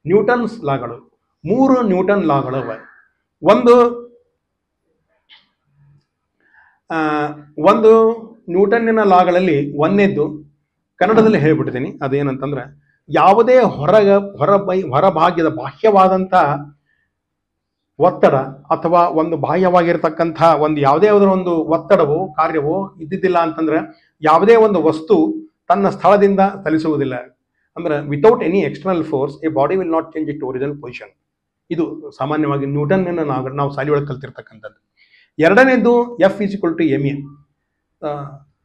Newton's ಲಾಗಳು, 3 Newton ಲಾಗಳವ. ಒಂದು ಒಂದು ನ್ಯೂಟನ್ನಿನ ಲಾಗಳಲ್ಲಿ ಒಂದನೇದ್ದು ಕನ್ನಡದಲ್ಲಿ ಹೇಳ್ಬಿಡ್ತೀನಿ. ಅದೇನಂತಂದ್ರೆ, ಯಾವುದೇ ಹೊರಭಾಗ್ಯದ ಬಾಹ್ಯವಾದಂಥ ಒತ್ತಡ ಅಥವಾ ಒಂದು ಬಾಹ್ಯವಾಗಿರ್ತಕ್ಕಂಥ ಒಂದು ಯಾವುದೇ ಒಂದು ಒತ್ತಡವೋ ಕಾರ್ಯವೋ ಇದ್ದಿದ್ದಿಲ್ಲ ಅಂತಂದ್ರೆ ಯಾವುದೇ ಒಂದು ವಸ್ತು ತನ್ನ ಸ್ಥಳದಿಂದ ಚಲಿಸುವುದಿಲ್ಲ. ಅಂದ್ರೆ without any external force a body will not change it original position. ಇದು ಸಾಮಾನ್ಯವಾಗಿ ನ್ಯೂಟನ್ನ ನಾವು ಶಾಲೆ ಒಳಗೆ ಕಲ್ತಿರ್ತಕ್ಕಂಥದ್ದು. ಎರಡನೇದು F is equal to M A.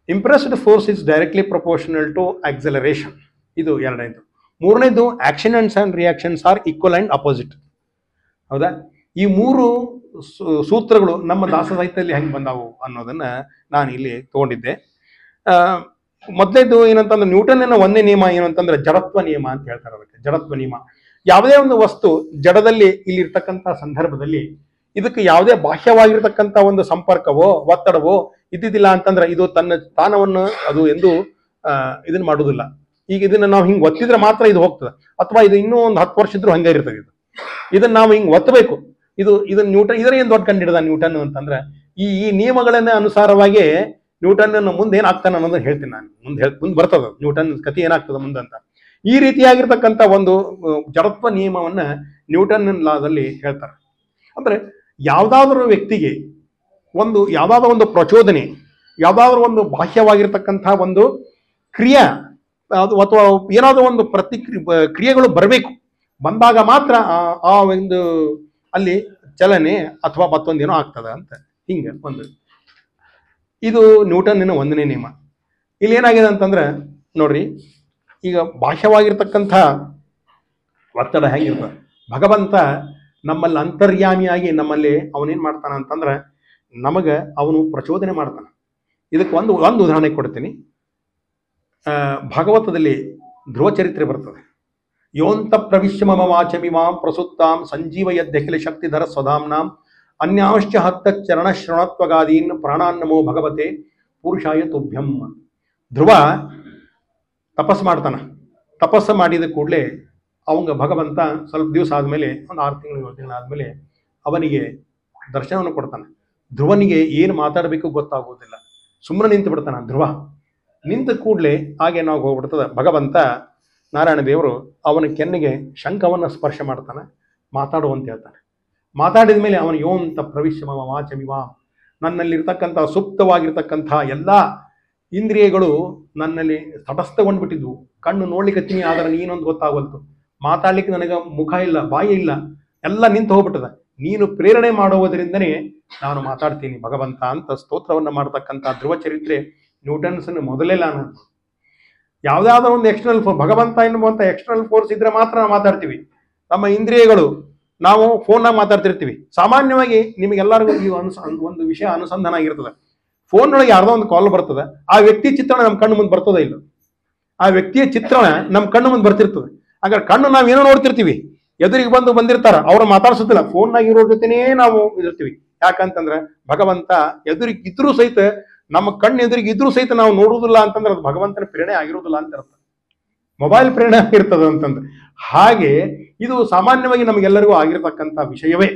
Impressed force is directly proportional to acceleration. ಇದು ಎರಡನೇದು. ಮೂರನೇದು actions and reactions are equal and opposite. ಹೌದಾ? ಈ 3 ಸೂತ್ರಗಳು ನಮ್ಮ ದಾಸ ಸಾಹಿತ್ಯದಲ್ಲಿ ಹೆಂಗೆ ಬಂದಾವು ಅನ್ನೋದನ್ನ ನಾನು ಇಲ್ಲಿ ತಗೊಂಡಿದ್ದೆ. ಮೊದಲೇದು ಏನಂತಂದ್ರೆ, ನ್ಯೂಟನ್ನ ಒಂದೇ ನಿಯಮ ಏನಂತಂದ್ರೆ ಜಡತ್ವ ನಿಯಮ ಅಂತ ಹೇಳ್ತಾರೆ. ಅದಕ್ಕೆ ಜಡತ್ವ ನಿಯಮ. ಯಾವುದೇ ಒಂದು ವಸ್ತು ಜಡದಲ್ಲಿ ಇಲ್ಲಿರ್ತಕ್ಕಂಥ ಸಂದರ್ಭದಲ್ಲಿ ಇದಕ್ಕೆ ಯಾವುದೇ ಬಾಹ್ಯವಾಗಿರ್ತಕ್ಕಂಥ ಒಂದು ಸಂಪರ್ಕವೋ ಒತ್ತಡವೋ ಇದ್ದಿದ್ದಿಲ್ಲ ಅಂತಂದ್ರೆ ಇದು ತನ್ನ ಸ್ಥಾನವನ್ನು ಅದು ಎಂದು ಇದನ್ನ ಮಾಡುವುದಿಲ್ಲ. ಈಗ ಇದನ್ನ ನಾವು ಹಿಂಗೆ ಒತ್ತಿದ್ರೆ ಮಾತ್ರ ಇದು ಹೋಗ್ತದೆ, ಅಥವಾ ಇದು ಇನ್ನೂ ಒಂದು 10 ವರ್ಷ ಇದ್ರೂ ಹಂಗೆ ಇರ್ತದೆ. ಇದನ್ನ ನಾವು ಹಿಂಗೆ ಒತ್ತಬೇಕು. ಇದನ್ನ ನ್ಯೂಟನ್ ಇದರ ಏನು ದೊಡ್ಡ ಕಂಡಿಡಿದ ನ್ಯೂಟನ್ ಅಂತಂದ್ರೆ, ಈ ನಿಯಮಗಳನ್ನ ಅನುಸಾರವಾಗಿ ನ್ಯೂಟನ್ ಮುಂದೆ ಏನಾಗ್ತಾನೆ ಅನ್ನೋದನ್ನ ಹೇಳ್ತೀನಿ ನಾನು. ಮುಂದೆ ಬರ್ತದ ನ್ಯೂಟನ್ ಕಥೆ ಏನಾಗ್ತದೆ ಮುಂದೆ ಅಂತ. ಈ ರೀತಿಯಾಗಿರ್ತಕ್ಕಂಥ ಒಂದು ಜಡತ್ವ ನಿಯಮವನ್ನ ನ್ಯೂಟನ್ ಲಾದಲ್ಲಿ ಹೇಳ್ತಾರೆ. ಅಂದ್ರೆ ಯಾವುದಾದ್ರೂ ವ್ಯಕ್ತಿಗೆ ಯಾವುದಾದ್ರೂ ಒಂದು ಪ್ರಚೋದನೆ, ಯಾವುದಾದ್ರೂ ಒಂದು ಬಾಹ್ಯವಾಗಿರ್ತಕ್ಕಂಥ ಒಂದು ಕ್ರಿಯೆ ಅಥವಾ ಏನಾದ್ರೂ ಒಂದು ಕ್ರಿಯೆಗಳು ಬರಬೇಕು. ಬಂದಾಗ ಮಾತ್ರ ಆ ಒಂದು ಅಲ್ಲಿ ಚಲನೆ ಅಥವಾ ಮತ್ತೊಂದೇನೋ ಆಗ್ತದ ಅಂತ. ಹಿಂಗೆ ಒಂದು ಇದು ನ್ಯೂಟನ್ನಿನ ಒಂದನೇ ನಿಯಮ. ಇಲ್ಲಿ ಏನಾಗಿದೆ ಅಂತಂದ್ರೆ ನೋಡ್ರಿ, ಈಗ ಬಾಹ್ಯವಾಗಿರ್ತಕ್ಕಂಥ ಒತ್ತಡ ಹೇಗಿರ್ತದೆ, ಭಗವಂತ ನಮ್ಮಲ್ಲಿ ಅಂತರ್ಯಾಮಿಯಾಗಿ ನಮ್ಮಲ್ಲಿ ಅವನೇನ್ ಮಾಡ್ತಾನ ಅಂತಂದ್ರೆ ನಮಗೆ ಅವನು ಪ್ರಚೋದನೆ ಮಾಡ್ತಾನೆ. ಇದಕ್ಕೆ ಒಂದು ಉದಾಹರಣೆ ಕೊಡ್ತೀನಿ. ಭಾಗವತದಲ್ಲಿ ಧ್ರುವ ಚರಿತ್ರೆ ಬರ್ತದೆ. ಯೋಂತ ಪ್ರವಿಶ್ಯ ಮಮ ವಾಚಮಿಮಾಂ ಪ್ರಸುತ್ತಾಂ ಸಂಜೀವಯದ್ಯಖಿಲ ಶಕ್ತಿಧರ ಸ್ವಧಾಮ್ನಾಂ ಅನ್ಯಾಂಶ್ಚ ಹತ್ತ ಚರಣ ಶ್ರವಣತ್ವಗಾದೀನ್ ಪ್ರಾಣಾನ್ನಮೋ ಭಗವತೆ ಪುರುಷಾಯ ತುಭ್ಯಂ. ಧ್ರುವ ತಪಸ್ಸು ಮಾಡ್ತಾನ. ತಪಸ್ಸು ಮಾಡಿದ ಕೂಡಲೇ ಅವಂಗ ಭಗವಂತ ಸ್ವಲ್ಪ ದಿವಸ ಆದಮೇಲೆ, ಒಂದು 6 ತಿಂಗಳು 7 ತಿಂಗಳು ಆದಮೇಲೆ ಅವನಿಗೆ ದರ್ಶನವನ್ನು ಕೊಡ್ತಾನೆ. ಧ್ರುವನಿಗೆ ಏನು ಮಾತಾಡಬೇಕು ಗೊತ್ತಾಗೋದಿಲ್ಲ, ಸುಮ್ಮನೆ ನಿಂತು ಬಿಡ್ತಾನೆ ಧ್ರುವ. ನಿಂತ ಕೂಡಲೇ ಹಾಗೆ ನಾವು ಹೋಗ್ಬಿಡ್ತದೆ. ಭಗವಂತ ನಾರಾಯಣ ದೇವರು ಅವನ ಕೆನ್ನಿಗೆ ಶಂಖವನ್ನು ಸ್ಪರ್ಶ ಮಾಡ್ತಾನೆ, ಮಾತಾಡುವಂತ ಹೇಳ್ತಾನೆ. ಮಾತಾಡಿದ ಮೇಲೆ ಅವನು ಯೋಂತ ಪ್ರವಿಶ್ಯ ಮಮ ವಾಚಮಿವಾ, ನನ್ನಲ್ಲಿರ್ತಕ್ಕಂಥ ಸುಪ್ತವಾಗಿರ್ತಕ್ಕಂಥ ಎಲ್ಲ ಇಂದ್ರಿಯಗಳು ನನ್ನಲ್ಲಿ ತಟಸ್ಥಗೊಂಡ್ಬಿಟ್ಟಿದ್ವು. ಕಣ್ಣು ನೋಡ್ಲಿಕ್ಕೆ ಆದರೆ ನೀನೊಂದು ಗೊತ್ತಾಗಲ್ತು, ಮಾತಾಡ್ಲಿಕ್ಕೆ ನನಗೆ ಮುಖ ಇಲ್ಲ, ಬಾಯಿ ಇಲ್ಲ, ಎಲ್ಲ ನಿಂತು ಹೋಗ್ಬಿಟ್ಟದ. ನೀನು ಪ್ರೇರಣೆ ಮಾಡುವುದರಿಂದನೇ ನಾನು ಮಾತಾಡ್ತೀನಿ ಭಗವಂತ ಅಂತ ಸ್ತೋತ್ರವನ್ನು ಮಾಡ್ತಕ್ಕಂಥ ಧ್ರುವ ಚರಿತ್ರೆ ನ್ಯೂಟನ್ಸನ್ ಮೊದಲೇ ನಾನು. ಯಾವುದಾದ್ರೂ ಒಂದು ಎಕ್ಸ್ಟರ್ನಲ್ ಭಗವಂತ ಎನ್ನುವಂಥ ಎಕ್ಸ್ಟರ್ನಲ್ ಫೋರ್ಸ್ ಇದ್ರೆ ಮಾತ್ರ ನಾವು ಮಾತಾಡ್ತೀವಿ. ನಮ್ಮ ಇಂದ್ರಿಯಗಳು, ನಾವು ಫೋನ್ನಾಗ ಮಾತಾಡ್ತಿರ್ತೀವಿ. ಸಾಮಾನ್ಯವಾಗಿ ನಿಮಗೆಲ್ಲರಿಗೂ ಈ ಒಂದು ವಿಷಯ ಅನುಸಂಧಾನ ಆಗಿರ್ತದೆ. ಫೋನ್ನೊಳಗೆ ಯಾರ್ದೋ ಒಂದು ಕಾಲ್ ಬರ್ತದೆ, ಆ ವ್ಯಕ್ತಿ ಚಿತ್ರಣ ನಮ್ಮ ಕಣ್ಣು ಮುಂದೆ ಬರ್ತದೆ ಇಲ್ಲ, ಆ ವ್ಯಕ್ತಿಯ ಚಿತ್ರಣ ನಮ್ಮ ಕಣ್ಣು ಮುಂದೆ ಬರ್ತಿರ್ತದೆ. ಹಾಗಾದ್ರೆ ಕಣ್ಣು ನಾವೇನೋ ನೋಡ್ತಿರ್ತೀವಿ, ಎದುರಿಗೆ ಬಂದಿರ್ತಾರ, ಅವ್ರು ಮಾತಾಡ್ಸೋದಿಲ್ಲ, ಫೋನ್ನಾಗ ಇರೋ ಜೊತೆನೇ ನಾವು ಇರ್ತೀವಿ. ಯಾಕಂತಂದ್ರೆ ಭಗವಂತ ಎದುರಿಗೆ ಇದ್ರೂ ಸಹಿತ, ನಮ್ಮ ಕಣ್ಣು ಎದುರಿಗೆ ಇದ್ರೂ ಸಹಿತ ನಾವು ನೋಡುವುದಿಲ್ಲ ಅಂತಂದ್ರೆ ಅದು ಭಗವಂತನ ಪ್ರೇರಣೆ ಆಗಿರೋದಿಲ್ಲ ಅಂತ ಅರ್ಥ. ಮೊಬೈಲ್ ಪ್ರೇರಣೆ ಆಗಿರ್ತದೆ ಅಂತಂದ್ರೆ. ಹಾಗೆ ಇದು ಸಾಮಾನ್ಯವಾಗಿ ನಮಗೆಲ್ಲರಿಗೂ ಆಗಿರ್ತಕ್ಕಂಥ ವಿಷಯವೇ.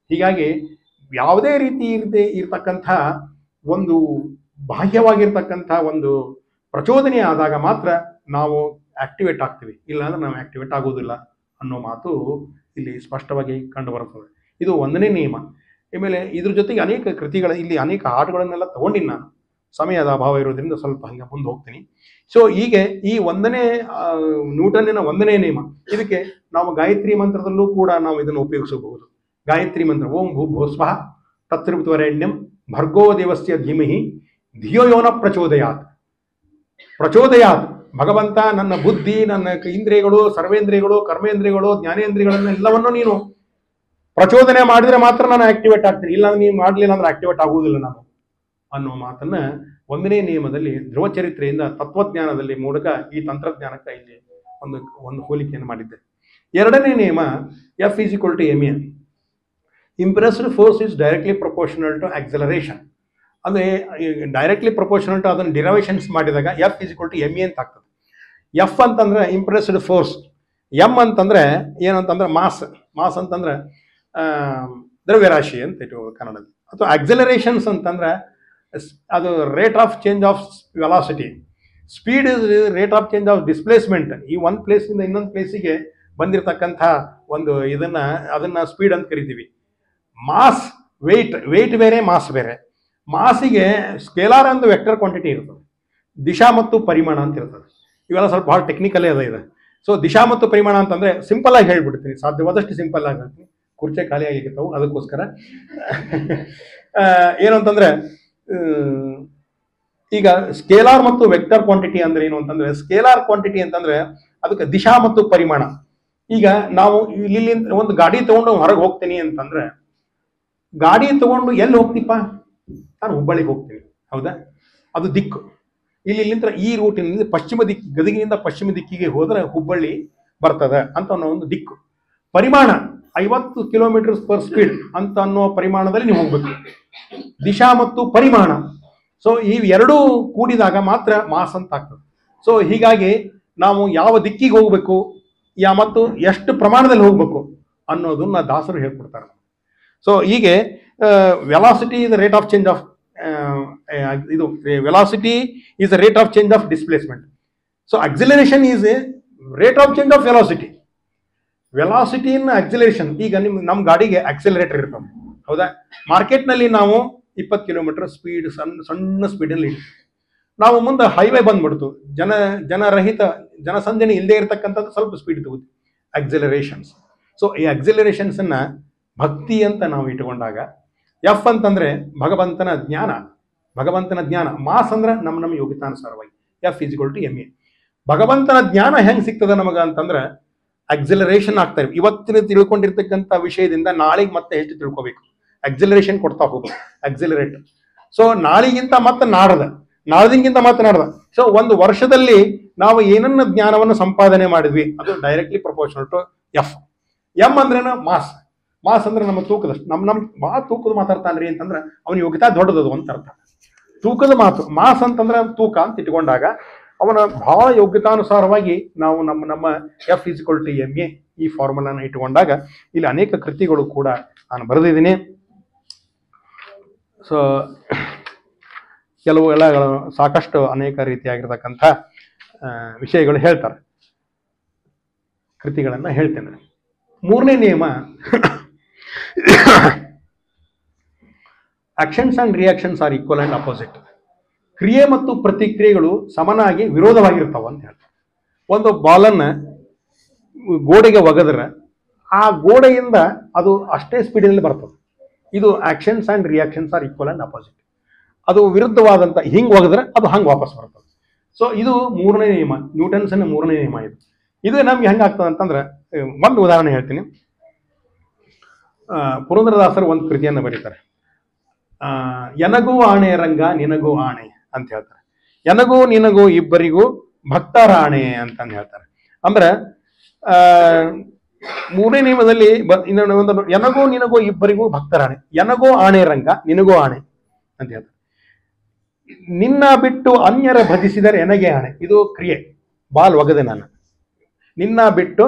ಹೀಗಾಗಿ ಯಾವುದೇ ರೀತಿ ಇರ್ತಕ್ಕಂಥ ಒಂದು ಬಾಹ್ಯವಾಗಿರ್ತಕ್ಕಂಥ ಒಂದು ಪ್ರಚೋದನೆ ಆದಾಗ ಮಾತ್ರ ನಾವು ಆಕ್ಟಿವೇಟ್ ಆಗ್ತೀವಿ, ಇಲ್ಲಾಂದ್ರೆ ನಾವು ಆಕ್ಟಿವೇಟ್ ಆಗೋದಿಲ್ಲ ಅನ್ನೋ ಮಾತು ಇಲ್ಲಿ ಸ್ಪಷ್ಟವಾಗಿ ಕಂಡು ಬರುತ್ತದೆ. ಇದು ಒಂದನೇ ನಿಯಮ. ಆಮೇಲೆ ಇದ್ರ ಜೊತೆಗೆ ಅನೇಕ ಕೃತಿಗಳ, ಇಲ್ಲಿ ಅನೇಕ ಹಾಡುಗಳನ್ನೆಲ್ಲ ತಗೊಂಡಿನಿ ನಾನು. ಸಮಯದ ಅಭಾವ ಇರೋದ್ರಿಂದ ಸ್ವಲ್ಪ ಹಂಗೆ ಮುಂದೆ ಹೋಗ್ತೀನಿ. ಸೊ ಹೀಗೆ ಈ ನ್ಯೂಟನ್ನಿನ ಒಂದನೇ ನಿಯಮ, ಇದಕ್ಕೆ ನಾವು ಗಾಯತ್ರಿ ಮಂತ್ರದಲ್ಲೂ ಕೂಡ ನಾವು ಇದನ್ನು ಉಪಯೋಗಿಸಬಹುದು. ಗಾಯತ್ರಿ ಮಂತ್ರ ಓಂ ಭೂಭೋಸ್ವಃ ತತ್ಸವಿತುರ್ವರೆಣ್ಯಂ ಭರ್ಗೋ ದೇವಸ್ಯ ಧೀಮಹಿ ಧಿಯೋ ಯೋನ ಪ್ರಚೋದಯಾತ್. ಭಗವಂತ ನನ್ನ ಬುದ್ಧಿ, ನನ್ನ ಇಂದ್ರಿಯಗಳು, ಸರ್ವೇಂದ್ರಿಯಗಳು, ಕರ್ಮೇಂದ್ರಿಯಗಳು, ಜ್ಞಾನೇಂದ್ರಿಯಗಳನ್ನೆಲ್ಲವನ್ನು ನೀನು ಪ್ರಚೋದನೆ ಮಾಡಿದ್ರೆ ಮಾತ್ರ ನಾನು ಆಕ್ಟಿವೇಟ್ ಆಗ್ತೀನಿ, ಇಲ್ಲ ನೀವು ಮಾಡಲಿಲ್ಲ ಅಂದ್ರೆ ಆಕ್ಟಿವೇಟ್ ಆಗುವುದಿಲ್ಲ ನಾನು ಅನ್ನುವ ಮಾತನ್ನ ಒಂದನೇ ನಿಯಮದಲ್ಲಿ ಧ್ರುವ ಚರಿತ್ರೆಯಿಂದ ತತ್ವಜ್ಞಾನದಲ್ಲಿ ಮೂಲಕ ಈ ತಂತ್ರಜ್ಞಾನಕ್ಕೆ ಇಲ್ಲಿ ಒಂದು ಹೋಲಿಕೆಯನ್ನು ಮಾಡಿದ್ದೆ. ಎರಡನೇ ನಿಯಮ F is equal to M A. Impressed force is directly proportional to acceleration. ಅಂದರೆ ಡೈರೆಕ್ಟ್ಲಿ ಪ್ರಪೋರ್ಷನಲ್ ಟು ಅದನ್ನು ಡಿರೈವೇಷನ್ಸ್ ಮಾಡಿದಾಗ F is equal to M A ಅಂತ ಆಗ್ತದೆ. ಎಫ್ ಅಂತಂದ್ರೆ ಇಂಪ್ರೆಸ್ಡ್ ಫೋರ್ಸ್, ಎಂ ಅಂತಂದ್ರೆ ಏನಂತಂದ್ರೆ ಮಾಸ್. ಮಾಸ್ ಅಂತಂದ್ರೆ ದ್ರವ್ಯರಾಶಿ ಅಂತ ಇಟ್ಕೋಬೇಕು ಕನ್ನಡದಲ್ಲಿ. ಅಥವಾ ಆಕ್ಸಲರೇಷನ್ಸ್ ಅಂತಂದ್ರೆ ಅದು rate of change of velocity. Speed is rate of change of displacement. ಈ ಒಂದು ಪ್ಲೇಸಿಂದ ಇನ್ನೊಂದು ಪ್ಲೇಸಿಗೆ ಬಂದಿರತಕ್ಕಂಥ ಒಂದು ಅದನ್ನ ಸ್ಪೀಡ್ ಅಂತ ಕರಿತೀವಿ. ಮಾಸ್ ವೆಯ್ಟ್ ಬೇರೆ, ಮಾಸ್ ಬೇರೆ. ಮಾಸಿಗೆ ಸ್ಕೇಲಾರ್ ಒಂದು ವೆಕ್ಟರ್ ಕ್ವಾಂಟಿಟಿ ಇರ್ತದೆ, ದಿಶಾ ಮತ್ತು ಪರಿಮಾಣ ಅಂತ ಇರ್ತದೆ. ಇವೆಲ್ಲ ಸ್ವಲ್ಪ ಭಾಳ ಟೆಕ್ನಿಕಲೇ ಇದೆ. ಸೊ ದಿಶಾ ಮತ್ತು ಪರಿಮಾಣ ಅಂತಂದ್ರೆ ಸಿಂಪಲ್ ಆಗಿ ಹೇಳ್ಬಿಡ್ತೀನಿ, ಸಾಧ್ಯವಾದಷ್ಟು ಸಿಂಪಲ್ ಆಗಿ ಹೇಳ್ತೀನಿ. ಕುರ್ಚೆ ಖಾಲಿ ಆಗಿರ್ತಾವೆ ಅದಕ್ಕೋಸ್ಕರ. ಏನು ಅಂತಂದ್ರೆ ಈಗ ಸ್ಕೇಲಾರ್ ಮತ್ತು ವೆಕ್ಟರ್ ಕ್ವಾಂಟಿಟಿ ಅಂದ್ರೆ ಏನು ಅಂತಂದ್ರೆ, ಸ್ಕೇಲಾರ್ ಕ್ವಾಂಟಿಟಿ ಅಂತಂದ್ರೆ ಅದಕ್ಕೆ ದಿಶಾ ಮತ್ತು ಪರಿಮಾಣ. ಈಗ ನಾವು ಇಲ್ಲಿ ಒಂದು ಗಾಡಿ ತಗೊಂಡು ಹೊರಗೆ ಹೋಗ್ತೀನಿ ಅಂತಂದ್ರೆ, ಗಾಡಿ ತಗೊಂಡು ಎಲ್ಲಿ ಹೋಗ್ತೀಪ್ಪ? ನಾನು ಹುಬ್ಬಳ್ಳಿಗೆ ಹೋಗ್ತೀನಿ, ಹೌದಾ? ಅದು ದಿಕ್ಕು. ಇಲ್ಲಿಂದ ಈ ರೂಟಿನಿಂದ ಪಶ್ಚಿಮ ದಿಕ್ಕು, ಗದಗಿನಿಂದ ಪಶ್ಚಿಮ ದಿಕ್ಕಿಗೆ ಹೋದ್ರೆ ಹುಬ್ಬಳ್ಳಿ ಬರ್ತದೆ ಅಂತ ಅನ್ನೋ ಒಂದು ದಿಕ್ಕು. ಪರಿಮಾಣ 50 ಕಿಲೋಮೀಟರ್ಸ್ ಪರ್ ಸ್ಪೀಡ್ ಅಂತ ಅನ್ನೋ ಪರಿಮಾಣದಲ್ಲಿ ನೀವು ಹೋಗ್ಬೇಕು. ದಿಶಾ ಮತ್ತು ಪರಿಮಾಣ, ಸೊ ಈ ಎರಡೂ ಕೂಡಿದಾಗ ಮಾತ್ರ ಮಾಸ್ ಅಂತ ಆಗ್ತದೆ. ಸೊ ಹೀಗಾಗಿ ನಾವು ಯಾವ ದಿಕ್ಕಿಗೆ ಹೋಗ್ಬೇಕು ಮತ್ತು ಎಷ್ಟು ಪ್ರಮಾಣದಲ್ಲಿ ಹೋಗ್ಬೇಕು ಅನ್ನೋದನ್ನ ದಾಸರು ಹೇಳ್ಕೊಡ್ತಾರೆ. ಸೊ ಹೀಗೆ velocity is the rate of change of ಇದು velocity is the rate of change of displacement. So acceleration is a rate of change of velocity. Velocity in acceleration. ಈಗ ನಮ್ಮ ಗಾಡಿಗೆ ಅಕ್ಸಿಲರೇಟರ್ ಇರ್ತವೆ, ಹೌದಾ? ಮಾರ್ಕೆಟ್ನಲ್ಲಿ ನಾವು 20 ಕಿಲೋಮೀಟರ್ ಸ್ಪೀಡ್, ಸಣ್ಣ ಸ್ಪೀಡಲ್ಲಿ ನಾವು ಮುಂದೆ ಹೈವೇ ಬಂದ್ಬಿಡ್ತು, ಜನರಹಿತ ಜನಸಂದಣಿ ಇಲ್ಲದೆ ಇರತಕ್ಕಂಥದ್ದು ಸ್ವಲ್ಪ ಸ್ಪೀಡ್ ತಗೋತೀವಿ, ಅಕ್ಸಿಲರೇಷನ್ಸ್. ಸೊ ಈ ಅಕ್ಸಿಲರೇಷನ್ಸ್ ಅನ್ನ ಭಕ್ತಿ ಅಂತ ನಾವು ಇಟ್ಕೊಂಡಾಗ, ಎಫ್ ಅಂತಂದ್ರೆ ಭಗವಂತನ ಜ್ಞಾನ, ಭಗವಂತನ ಜ್ಞಾನ. ಮಾಸ್ ಅಂದ್ರೆ ನಮ್ಮ ಯೋಗ್ಯತಾನುಸಾರವಾಗಿ F is equal to M A. ಭಗವಂತನ ಜ್ಞಾನ ಹೆಂಗ್ ಸಿಗ್ತದೆ ನಮಗ ಅಂತಂದ್ರೆ ಅಕ್ಸಿಲರೇಷನ್ ಆಗ್ತಾ ಇವೆ. ಇವತ್ತಿನ ತಿಳ್ಕೊಂಡಿರ್ತಕ್ಕಂಥ ವಿಷಯದಿಂದ ನಾಳೆಗೆ ಮತ್ತೆ ಎಷ್ಟು ತಿಳ್ಕೊಬೇಕು, ಅಕ್ಸಿಲರೇಷನ್ ಕೊಡ್ತಾ ಹೋಗ್ಬೇಕು, ಅಕ್ಸಿಲರೇಟ್. ಸೊ ನಾಳಿಗಿಂತ ಮತ್ತೆ ನಾಳದಿಂಗಿಂತ ಮತ್ತೆ ನಾಡ್ದ. ಸೊ ಒಂದು ವರ್ಷದಲ್ಲಿ ನಾವು ಏನನ್ನ ಜ್ಞಾನವನ್ನು ಸಂಪಾದನೆ ಮಾಡಿದ್ವಿ ಅದು directly proportional to F. M ಅಂದ್ರೇನು? ಮಾಸ್. ಮಾಸ್ ಅಂದ್ರೆ ನಮ್ಮ ತೂಕದಷ್ಟು. ನಮ್ ಭಾಳ ತೂಕದ ಮಾತಾಡ್ತಾನ್ರಿ ಅಂತಂದ್ರೆ ಅವನ ಯೋಗ್ಯತಾ ದೊಡ್ಡದದು ಅಂತ ಅರ್ಥ. ತೂಕದ ಮಾತು. ಮಾಸ್ ಅಂತಂದ್ರೆ ತೂಕ ಅಂತ ಇಟ್ಕೊಂಡಾಗ ಅವನ ಬಹಳ ಯೋಗ್ಯತಾನುಸಾರವಾಗಿ ನಾವು ನಮ್ಮ F is equal to M A ಈ ಫಾರ್ಮುಲಾನ ಇಟ್ಕೊಂಡಾಗ ಇಲ್ಲಿ ಅನೇಕ ಕೃತಿಗಳು ಕೂಡ ನಾನು ಬರೆದಿದ್ದೀನಿ. ಸೊ ಕೆಲವು ಎಲ್ಲ ಸಾಕಷ್ಟು ಅನೇಕ ರೀತಿಯಾಗಿರ್ತಕ್ಕಂಥ ವಿಷಯಗಳು ಹೇಳ್ತಾರೆ, ಕೃತಿಗಳನ್ನ ಹೇಳ್ತೇನೆ. ಮೂರನೇ ನಿಯಮ, actions and reactions are equal and opposite. ಕ್ರಿಯೆ ಮತ್ತು ಪ್ರತಿಕ್ರಿಯೆಗಳು ಸಮನಾಗಿ ವಿರೋಧವಾಗಿರ್ತಾವ ಅಂತ ಹೇಳ್ತಾರೆ. ಒಂದು ಬಾಲನ್ನ ಗೋಡೆಗೆ ಒಗೆದ್ರೆ ಆ ಗೋಡೆಯಿಂದ ಅದು ಅಷ್ಟೇ ಸ್ಪೀಡಿನಲ್ಲಿ ಬರ್ತದೆ. ಇದು actions and reactions are equal and opposite. ಅದು ವಿರುದ್ಧವಾದಂಥ ಹಿಂಗೆ ಒಗೆದ್ರೆ ಅದು ಹಂಗೆ ವಾಪಸ್ ಬರ್ತದೆ. ಸೊ ಇದು ಮೂರನೇ ನಿಯಮ, ನ್ಯೂಟನ್ಸನ್ನ ಮೂರನೇ ನಿಯಮ. ಇದು ನಮ್ಗೆ ಹೆಂಗಾಗ್ತದೆ ಅಂತಂದ್ರೆ, ಒಂದು ಉದಾಹರಣೆ ಹೇಳ್ತೀನಿ. ಪುರಂದರದಾಸರು ಒಂದು ಕೃತಿಯನ್ನು ಬರೀತಾರೆ, ಎನಗೂ ಆಣೆ ರಂಗ ನಿನಗೂ ಆಣೆ ಅಂತ ಹೇಳ್ತಾರೆ. ಎನಗೂ ನಿನಗೂ ಇಬ್ಬರಿಗೂ ಭಕ್ತರಾಣೆ ಅಂತಂದು ಹೇಳ್ತಾರೆ. ಅಂದ್ರೆ ಮೂರನೇ ನಿಯಮದಲ್ಲಿ ಇನ್ನೊಂದು, ಎನಗೂ ನಿನಗೂ ಇಬ್ಬರಿಗೂ ಭಕ್ತರಾಣೆ, ಎನಗೂ ಆಣೆ ರಂಗ ನಿನಗೂ ಆಣೆ ಅಂತ ಹೇಳ್ತಾರೆ. ನಿನ್ನ ಬಿಟ್ಟು ಅನ್ಯರ ಭಜಿಸಿದರೆ ಎನಗೆ ಆಣೆ, ಇದು ಕ್ರಿಯೆ. ಬಾಲ್ ಒಗದೆ ನಾನು. ನಿನ್ನ ಬಿಟ್ಟು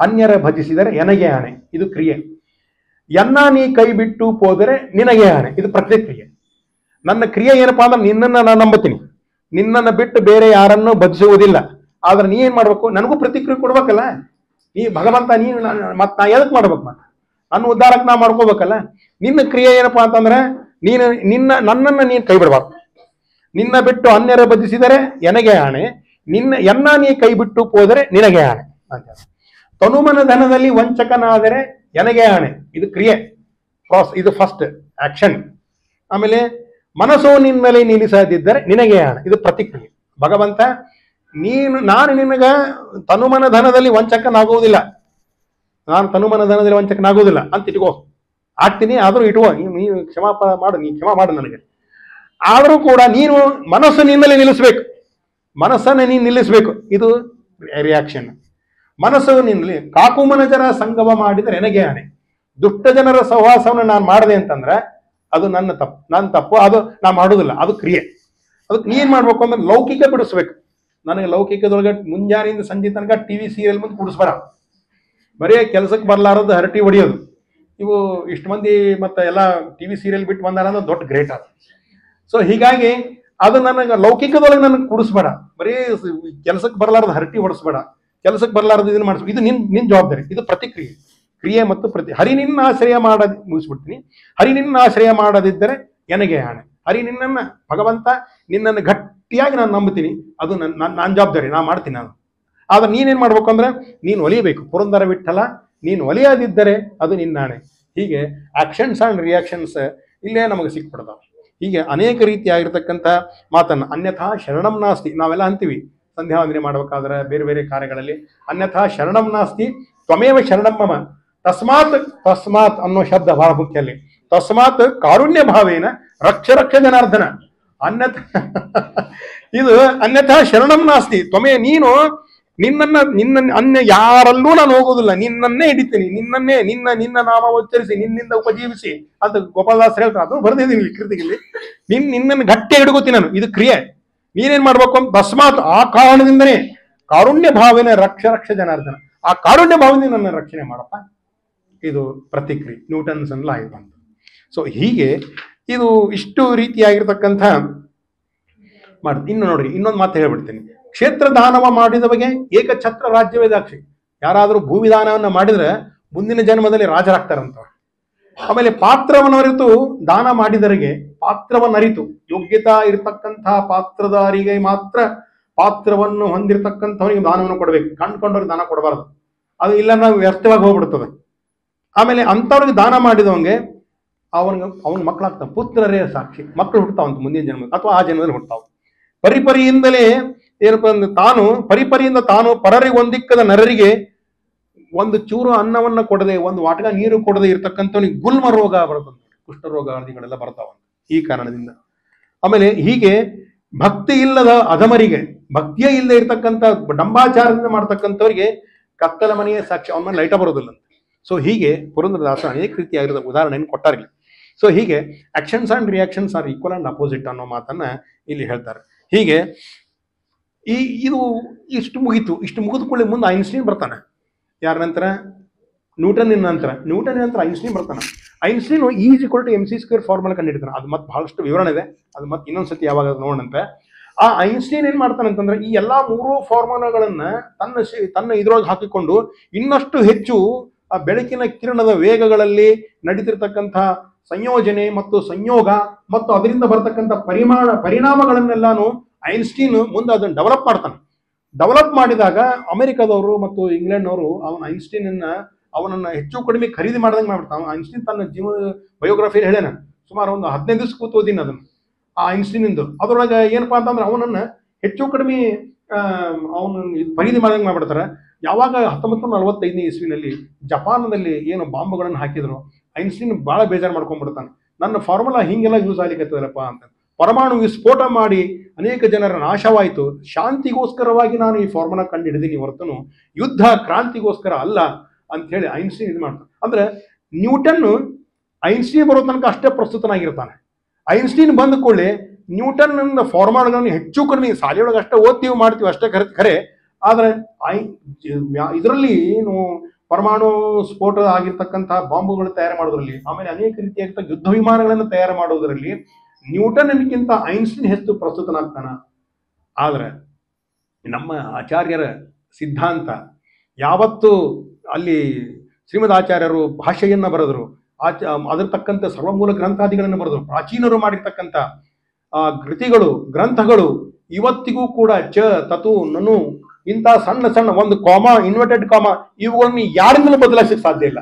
ಅನ್ಯರ ಭಜಿಸಿದರೆ ಎನಗೆ ಆಣೆ, ಇದು ಕ್ರಿಯೆ. ಎನ್ನ ನೀ ಕೈ ಬಿಟ್ಟು ಹೋದರೆ ನಿನಗೆ ಆಣೆ, ಇದು ಪ್ರತಿಕ್ರಿಯೆ. ನನ್ನ ಕ್ರಿಯೆ ಏನಪ್ಪಾ ಅಂದ್ರೆ ನಿನ್ನನ್ನು ನಾನು ನಂಬುತ್ತೀನಿ, ನಿನ್ನನ್ನು ಬಿಟ್ಟು ಬೇರೆ ಯಾರನ್ನೂ ಭಜಿಸುವುದಿಲ್ಲ. ಆದ್ರೆ ನೀ ಏನ್ ಮಾಡ್ಬೇಕು, ನನಗೂ ಪ್ರತಿಕ್ರಿಯೆ ಕೊಡ್ಬೇಕಲ್ಲ. ನೀ ಭಗವಂತ, ನೀನು ಮತ್ ನಾ ಎದಕ್ ಮಾಡ್ಬೇಕು? ನನ್ನ ಉದ್ಧಾರಕ್ಕೆ ನಾ ಮಾಡ್ಕೋಬೇಕಲ್ಲ. ನಿನ್ನ ಕ್ರಿಯೆ ಏನಪ್ಪಾ ಅಂತಂದ್ರೆ ನನ್ನನ್ನು ನೀನು ಕೈ ಬಿಡಬಾರ್ದು. ನಿನ್ನ ಬಿಟ್ಟು ಅನ್ಯರ ಭಜಿಸಿದರೆ ಎನಗೆ ಆಣೆ, ಎನ್ನ ನೀ ಕೈ ಬಿಟ್ಟು ಹೋದರೆ ನಿನಗೆ ಆಣೆ ಅಂತ. ತನುಮನ ಧನದಲ್ಲಿ ವಂಚಕನಾದರೆ ಎನಗೆ ಆಣೆ, ಇದು ಕ್ರಿಯೆ, ಇದು ಫಸ್ಟ್ ಆಕ್ಷನ್. ಆಮೇಲೆ ಮನಸ್ಸು ನಿನ್ನ ಮೇಲೆ ನಿಲ್ಲಿಸದಿದ್ದರೆ ನಿನಗೆ ಆಣೆ, ಇದು ಪ್ರತಿಕ್ರಿಯೆ. ಭಗವಂತ, ನಾನು ನಿನಗ ತನುಮನ ಧನದಲ್ಲಿ ವಂಚಕನಾಗುವುದಿಲ್ಲ, ನಾನು ತನುಮನ ಧನದಲ್ಲಿ ವಂಚಕನಾಗುವುದಿಲ್ಲ ಅಂತ ಇಟ್ಕೋ. ಆಗ್ತೀನಿ, ಆದರೂ ಇಟ್ಕೋ, ನೀನು ಕ್ಷಮಾಪಣ ಮಾಡು, ನೀ ಕ್ಷಮಾ ಮಾಡು ನನಗೆ. ಆದರೂ ಕೂಡ ನೀನು ಮನಸ್ಸು ನಿನ್ನಲ್ಲಿ ನಿಲ್ಲಿಸ್ಬೇಕು, ಮನಸ್ಸನ್ನು ನೀನು ನಿಲ್ಲಿಸ್ಬೇಕು, ಇದು ರಿಯಾಕ್ಷನ್. ಮನಸ್ಸು ನಿನ್ನಲ್ಲಿ ಕಾಕು ಮನಜರ ಸಂಗಮ ಮಾಡಿದರೆ ನನಗೆ ಆಣೆ. ದುಷ್ಟ ಜನರ ಸಹವಾಸವನ್ನು ನಾನು ಮಾಡಿದೆ ಅಂತಂದ್ರೆ ಅದು ನನ್ನ ತಪ್ಪು, ಅದು ನಾ ಮಾಡುವುದಿಲ್ಲ, ಅದು ಕ್ರಿಯೆ. ಅದಕ್ಕೆ ನೀನ್ ಮಾಡ್ಬೇಕು ಅಂದ್ರೆ ಲೌಕಿಕ ಬಿಡಿಸ್ಬೇಕು. ನನಗೆ ಲೌಕಿಕದೊಳಗೆ ಮುಂಜಾನೆಯಿಂದ ಸಂಜೆ ತನಕ ಟಿವಿ ಸೀರಿಯಲ್ ಮುಂದೆ ಕೂಡಿಸ್ಬೇಡ, ಬರೀ ಕೆಲಸಕ್ಕೆ ಬರಲಾರದು ಹರಟಿ ಹೊಡಿಯೋದು. ಇವು ಇಷ್ಟು ಮಂದಿ ಮತ್ತೆ ಎಲ್ಲ ಟಿವಿ ಸೀರಿಯಲ್ ಬಿಟ್ಟು ಬಂದಾರ ಅಂದ್ರೆ ದೊಡ್ಡ ಗ್ರೇಟ್ ಅದು. ಸೊ ಹೀಗಾಗಿ ಅದು ನನಗೆ ಲೌಕಿಕದೊಳಗೆ ನನಗೆ ಕೂಡಿಸ್ಬೇಡ, ಬರೀ ಕೆಲಸಕ್ಕೆ ಬರಲಾರದು ಹರಟಿ ಹೊಡಿಸ್ಬೇಡ, ಕೆಲಸಕ್ಕೆ ಬರಲಾರದು ಇದನ್ನ ಮಾಡಿಸ್ಬೇಕು. ಇದು ನಿನ್ ಜವಾಬ್ದಾರಿ. ಇದು ಪ್ರತಿಕ್ರಿಯೆ, ಕ್ರಿಯೆ ಮತ್ತು ಹರಿ ನಿನ್ನ ಆಶ್ರಯ ಮುಗಿಸ್ಬಿಡ್ತೀನಿ. ಹರಿ ನಿನ್ನ ಆಶ್ರಯ ಮಾಡದಿದ್ದರೆ ನನಗೆ ಆಣೆ. ಹರಿ ನಿನ್ನನ್ನು ಭಗವಂತ ನಿನ್ನನ್ನು ಗಟ್ಟಿಯಾಗಿ ನಾನು ನಂಬುತ್ತೀನಿ, ಅದು ನನ್ನ ಜವಾಬ್ದಾರಿ, ನಾನು ಮಾಡ್ತೀನಿ ನಾನು. ಆದ್ರೆ ನೀನೇನ್ ಮಾಡ್ಬೇಕು ಅಂದ್ರೆ ನೀನು ಒಲಿಯಬೇಕು. ಪುರಂದರ ವಿಠಲ ನೀನು ಒಲಿಯದಿದ್ದರೆ ಅದು ನಿನ್ನಾಣೆ. ಹೀಗೆ ಆಕ್ಷನ್ಸ್ ಅಂಡ್ ರಿಯಾಕ್ಷನ್ಸ್ ಇಲ್ಲೇ ನಮಗೆ ಸಿಕ್ಬಿಡ್ತಾವೆ. ಹೀಗೆ ಅನೇಕ ರೀತಿಯಾಗಿರ್ತಕ್ಕಂಥ ಮಾತನ್ನು ಅನ್ಯಥಾ ಶರಣಂ ನಾಸ್ತಿ ನಾವೆಲ್ಲ ಅಂತೀವಿ ಸಂಧ್ಯಾ ವಂದನೆ ಮಾಡ್ಬೇಕಾದ್ರೆ ಬೇರೆ ಬೇರೆ ಕಾರ್ಯಗಳಲ್ಲಿ. ಅನ್ಯಥಾ ಶರಣಂ ನಾಸ್ತಿ ತ್ವಮೇವ ಶರಣಂ ಮಮ. ತಸ್ಮಾತ್ ಅನ್ನೋ ಶಬ್ದ ಬಹಳ ಮುಖ್ಯ ಅಲ್ಲಿ. ತಸ್ಮಾತ್ ಕಾರುಣ್ಯ ಭಾವೇನ ರಕ್ಷ ರಕ್ಷ ಜನಾರ್ದನ. ಇದು ಅನ್ಯಥಾ ಶರಣಂ ನಾಸ್ತಿ ತ್ವಮೇ, ನೀನು ನಿನ್ನ ಅನ್ಯ ಯಾರಲ್ಲೂ ನಾನು ಹೋಗೋದಿಲ್ಲ, ನಿನ್ನನ್ನೇ ಹಿಡಿತೀನಿ, ನಿನ್ನ ನಾಮ ಉಚ್ಚರಿಸಿ ನಿನ್ನಿಂದ ಉಪಜೀವಿಸಿ ಅಂತ ಗೋಪಾಲದಾಸರು ಹೇಳ್ತಾರೆ. ಅದು ಬರ್ದಿದ್ದೀನಿ ಕೃತಿಯಲ್ಲಿ. ನಿನ್ನನ್ನು ಗಟ್ಟಿ ಹಿಡ್ಕೋತೀನಿ ನಾನು. ಇದು ಕ್ರಿಯೆ. ನೀನೇನ್ ಮಾಡ್ಬೇಕು ಅಂತ ತಸ್ಮಾತ್ ಆ ಕಾರಣದಿಂದನೇ ಕಾರುಣ್ಯ ಭಾವನೆ ರಕ್ಷ ರಕ್ಷ ಜನಾರ್ದನ. ಆ ಕಾರುಣ್ಯ ಭಾವನೆ ನನ್ನ ರಕ್ಷಣೆ ಮಾಡಪ್ಪ. ಇದು ಪ್ರತಿಕ್ರಿಯೆ, ನ್ಯೂಟನ್ಸ್ ಲಾ ಬಂತು. ಸೊ ಹೀಗೆ ಇದು ಇಷ್ಟು ರೀತಿಯಾಗಿರ್ತಕ್ಕಂಥ ಇನ್ನು ನೋಡ್ರಿ, ಇನ್ನೊಂದು ಮಾತು ಹೇಳ್ಬಿಡ್ತೀನಿ. ಕ್ಷೇತ್ರ ದಾನವ ಮಾಡಿದವಗೆ ಏಕಛತ್ರ ರಾಜ್ಯವೇ ದಾಕ್ಷಿ. ಯಾರಾದರೂ ಭೂವಿದಾನವನ್ನ ಮಾಡಿದ್ರೆ ಮುಂದಿನ ಜನ್ಮದಲ್ಲಿ ರಾಜರಾಗ್ತಾರಂತ. ಆಮೇಲೆ ಪಾತ್ರವನ್ನರಿತು ದಾನ ಮಾಡಿದರಿಗೆ, ಪಾತ್ರವನ್ನರಿತು ಯೋಗ್ಯತಾ ಇರತಕ್ಕಂಥ ಪಾತ್ರಧಾರಿಗೆ ಮಾತ್ರ ಪಾತ್ರವನ್ನು ಹೊಂದಿರತಕ್ಕಂಥವನಿಗೆ ದಾನವನ್ನು ಕೊಡಬೇಕು. ಕಂಡ್ಕೊಂಡವ್ರಿಗೆ ದಾನ ಕೊಡಬಾರದು, ಅದು ಇಲ್ಲ ನಾವು ವ್ಯರ್ಥವಾಗಿ ಹೋಗ್ಬಿಡ್ತದೆ. ಆಮೇಲೆ ಅಂಥವ್ರಿಗೆ ದಾನ ಮಾಡಿದವಂಗೆ ಅವನ ಮಕ್ಕಳಾಗ್ತಾವ, ಪುತ್ರರೇ ಸಾಕ್ಷಿ, ಮಕ್ಕಳು ಹುಡ್ತಾವಂತ ಮುಂದಿನ ಜನ್ಮ ಅಥವಾ ಆ ಜನ್ಮದಲ್ಲಿ ಹುಡ್ತಾವ. ಪರಿಪರಿಯಿಂದಲೇ ಏನಪ್ಪ ಅಂದ್ರೆ ಪರಿಪರಿಯಿಂದ ತಾನು ಪರರಿಗೊಂದಿಕ್ಕದ ನರರಿಗೆ ಒಂದು ಚೂರು ಅನ್ನವನ್ನ ಕೊಡದೆ, ಒಂದು ವಾಟಗ ನೀರು ಕೊಡದೆ ಇರ್ತಕ್ಕಂಥವನಿಗೆ ಗುಲ್ಮ ರೋಗ ಬರ್ತದೆ, ಕುಷ್ಠರೋಗ ಆದಿಗಳೆಲ್ಲ ಬರ್ತಾವಂತ ಈ ಕಾರಣದಿಂದ. ಆಮೇಲೆ ಹೀಗೆ ಭಕ್ತಿ ಇಲ್ಲದ ಅಧಮರಿಗೆ, ಭಕ್ತಿಯೇ ಇಲ್ಲದೆ ಇರ್ತಕ್ಕಂಥ ಡಂಬಾಚಾರದಿಂದ ಮಾಡ್ತಕ್ಕಂಥವ್ರಿಗೆ ಕತ್ತಲ ಮನೆಯೇ ಸಾಕ್ಷಿ, ಅವನ ಮೇಲೆ ಲೈಟ ಬರೋದಿಲ್ಲ ಅಂತ. ಸೊ ಹೀಗೆ ಪುರಂದರದಾಸ ಅನೇಕ ರೀತಿಯಾಗಿರೋ ಉದಾಹರಣೆಯನ್ನು ಕೊಟ್ಟಾರಿಲ್ಲ. ಸೊ ಹೀಗೆ actions and reactions are equal and opposite ಅನ್ನೋ ಮಾತನ್ನ ಇಲ್ಲಿ ಹೇಳ್ತಾರೆ. ಹೀಗೆ ಇದು ಇಷ್ಟು ಮುಗೀತು. ಇಷ್ಟು ಮುಗಿದುಕೊಳ್ಳಿ ಮುಂದೆ ಐನ್ಸ್ಟೀನ್ ಬರ್ತಾನೆ. ಯಾರ ನಂತರ? ನ್ಯೂಟನ್ ನಂತರ ಐನ್ಸ್ಟೀನ್ ಬರ್ತಾನೆ. ಐನ್ಸ್ಟೀನ್ E=mc² ಫಾರ್ಮುಲಾ ಕಂಡಿಡ್ತಾನೆ. ಅದು ಮತ್ತೆ ಬಹಳಷ್ಟು ವಿವರಣೆ ಇದೆ, ಅದು ಮತ್ತೆ ಇನ್ನೊಂದ್ಸತಿ ಯಾವಾಗ ನೋಡೋಣಂತೆ. ಆ ಐನ್ಸ್ಟೀನ್ ಏನ್ ಮಾಡ್ತಾನೆ ಅಂತಂದ್ರೆ ಈ ಎಲ್ಲಾ 3 ಫಾರ್ಮುಲಾಗಳನ್ನ ತನ್ನ ಇದ್ರೊಳಗೆ ಹಾಕಿಕೊಂಡು ಇನ್ನಷ್ಟು ಹೆಚ್ಚು ಆ ಬೆಳಕಿನ ಕಿರಣದ ವೇಗಗಳಲ್ಲಿ ನಡೀತಿರ್ತಕ್ಕಂಥ ಸಂಯೋಜನೆ ಮತ್ತು ಸಂಯೋಗ ಮತ್ತು ಅದರಿಂದ ಬರ್ತಕ್ಕಂಥ ಪರಿಣಾಮಗಳನ್ನೆಲ್ಲಾನು ಐನ್ಸ್ಟೀನ್ ಮುಂದೆ ಅದನ್ನು ಡೆವಲಪ್ ಮಾಡಿದಾಗ ಅಮೆರಿಕದವರು ಮತ್ತು ಇಂಗ್ಲೆಂಡ್ನವರು ಅವನನ್ನ ಹೆಚ್ಚು ಕಡಿಮೆ ಖರೀದಿ ಮಾಡ್ದಂಗೆ ಮಾಡ್ಬಿಡ್ತಾನೆ. ಐನ್ಸ್ಟೀನ್ ತನ್ನ ಬಯೋಗ್ರಫಿ ಹೇಳ್ಯಾನ, ಸುಮಾರು ಒಂದು 15 ದಿವಸ ಕೂತು ಓದಿನ ಅದನ್ನು, ಆ ಐನ್ಸ್ಟೀನಿಂದು. ಅದ್ರೊಳಗೆ ಏನಪ್ಪಾ ಅಂತಂದ್ರೆ ಅವನನ್ನ ಹೆಚ್ಚು ಕಡಿಮೆ ಖರೀದಿ ಮಾಡ್ದಂಗೆ ಮಾಡ್ಬಿಡ್ತಾರೆ. ಯಾವಾಗ 1945ನೇ ಇಸ್ವಿನಲ್ಲಿ ಜಪಾನದಲ್ಲಿ ಏನು ಬಾಂಬ್ಗಳನ್ನು ಹಾಕಿದ್ರು, ಐನ್ಸ್ಟೀನ್ ಬಹಳ ಬೇಜಾರು ಮಾಡ್ಕೊಂಡ್ಬಿಡ್ತಾನೆ. ನನ್ನ ಫಾರ್ಮುಲಾ ಹಿಂಗೆಲ್ಲ ಯೂಸ್ ಆಗ್ಲಿಕ್ಕತ್ತದಲ್ಲಪ್ಪ ಅಂತ. ಪರಮಾಣು ವಿಸ್ಫೋಟ ಮಾಡಿ ಅನೇಕ ಜನರ ನಾಶವಾಯಿತು, ಶಾಂತಿಗೋಸ್ಕರವಾಗಿ ನಾನು ಈ ಫಾರ್ಮುಲಾ ಕಂಡು ಹಿಡಿದೀನಿ ಹೊರತನು ಯುದ್ಧ ಕ್ರಾಂತಿಗೋಸ್ಕರ ಅಲ್ಲ ಅಂತ ಹೇಳಿ ಐನ್ಸ್ಟೀನ್ ಇದು ಮಾಡ್ತಾನೆ. ಅಂದ್ರೆ ನ್ಯೂಟನ್ ಐನ್ಸ್ಟೀನ್ ಬರೋ ತನಕ ಅಷ್ಟೇ ಪ್ರಸ್ತುತನಾಗಿರ್ತಾನೆ. ಐನ್ಸ್ಟೀನ್ ಬಂದ ಕೂಡಲೇ ನ್ಯೂಟನ್ ಫಾರ್ಮುಲಾಗಳನ್ನು ಹೆಚ್ಚು ಕಡಿಮೆ ಶಾಲೆಯೊಳಗೆ ಅಷ್ಟೇ ಓದ್ತೀವಿ ಮಾಡ್ತೀವಿ ಅಷ್ಟೇ ಖರೆ. ಆದ್ರೆ ಇದರಲ್ಲಿ ಏನು ಪರಮಾಣು ಸ್ಫೋಟ ಆಗಿರ್ತಕ್ಕಂಥ ಬಾಂಬುಗಳು ತಯಾರು ಮಾಡೋದ್ರಲ್ಲಿ, ಆಮೇಲೆ ಅನೇಕ ರೀತಿಯಾಗಿರ್ತ ಯುದ್ಧ ವಿಮಾನಗಳನ್ನು ತಯಾರು ಮಾಡೋದ್ರಲ್ಲಿ ನ್ಯೂಟನ್ಗಿಂತ ಐನ್ಸ್ಟೀನ್ ಹೆಚ್ಚು ಪ್ರಸ್ತುತನಾಗ್ತಾನ. ಆದ್ರೆ ನಮ್ಮ ಆಚಾರ್ಯರ ಸಿದ್ಧಾಂತ ಯಾವತ್ತು ಅಲ್ಲಿ ಶ್ರೀಮದ್ ಆಚಾರ್ಯರು ಭಾಷೆಯನ್ನ ಬರೆದರು, ಅದರ ತಕ್ಕಂಥ ಸರ್ವಮೂಲ ಗ್ರಂಥಾದಿಗಳನ್ನು ಬರೆದರು. ಪ್ರಾಚೀನರು ಮಾಡಿರ್ತಕ್ಕಂಥ ಕೃತಿಗಳು ಗ್ರಂಥಗಳು ಇವತ್ತಿಗೂ ಕೂಡ ತತು ನನು ಇಂಥ ಸಣ್ಣ ಒಂದು ಕಾಮಾ, ಇನ್ವರ್ಟೆಡ್ ಕಾಮಾ, ಇವುಗಳನ್ನು ಯಾರಿಂದಲೂ ಬದಲಾಯಿಸಕ್ಕೆ ಸಾಧ್ಯ ಇಲ್ಲ.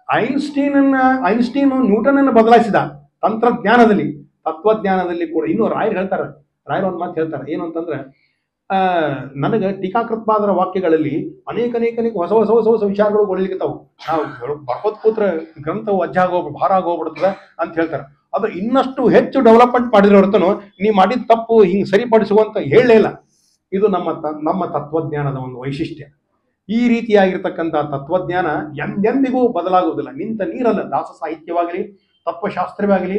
ಐನ್ಸ್ಟೀನ್ ನ್ಯೂಟನ್ ಬದಲಾಯಿಸಿದ ತಂತ್ರಜ್ಞಾನದಲ್ಲಿ, ತತ್ವಜ್ಞಾನದಲ್ಲಿ ಕೂಡ. ಇನ್ನು ರಾಯರು ಒಂದು ಮಾತು ಹೇಳ್ತಾರೆ, ಏನು ಅಂತಂದ್ರೆ ನನಗೆ ಟೀಕಾಕೃತ್ಪಾದರ ವಾಕ್ಯಗಳಲ್ಲಿ ಅನೇಕ ಹೊಸ ವಿಚಾರಗಳು ಒಳ್ಳಿರ್ತಾವು. ನಾವು ಬರ್ಕೋತ್ ಕೂತ್ರ ಗ್ರಂಥವು ಭಾರ ಆಗೋಗ್ಬಿಡ್ತದೆ ಅಂತ ಹೇಳ್ತಾರೆ. ಅದು ಇನ್ನಷ್ಟು ಹೆಚ್ಚು ಡೆವಲಪ್ಮೆಂಟ್ ಮಾಡಿದ್ರೆ ಹೊರತನು ನೀವು ಮಾಡಿದ ತಪ್ಪು ಹಿಂಗೆ ಸರಿಪಡಿಸುವಂತ ಹೇಳಲೇ ಇಲ್ಲ. ಇದು ನಮ್ಮ ತತ್ವಜ್ಞಾನದ ಒಂದು ವೈಶಿಷ್ಟ್ಯ. ಈ ರೀತಿಯಾಗಿರ್ತಕ್ಕಂಥ ತತ್ವಜ್ಞಾನ ಎಂದೆಂದಿಗೂ ಬದಲಾಗುವುದಿಲ್ಲ. ನಿಂತ ನೀರಲ್ಲ. ದಾಸ ಸಾಹಿತ್ಯವಾಗಲಿ, ತತ್ವಶಾಸ್ತ್ರವಾಗಲಿ,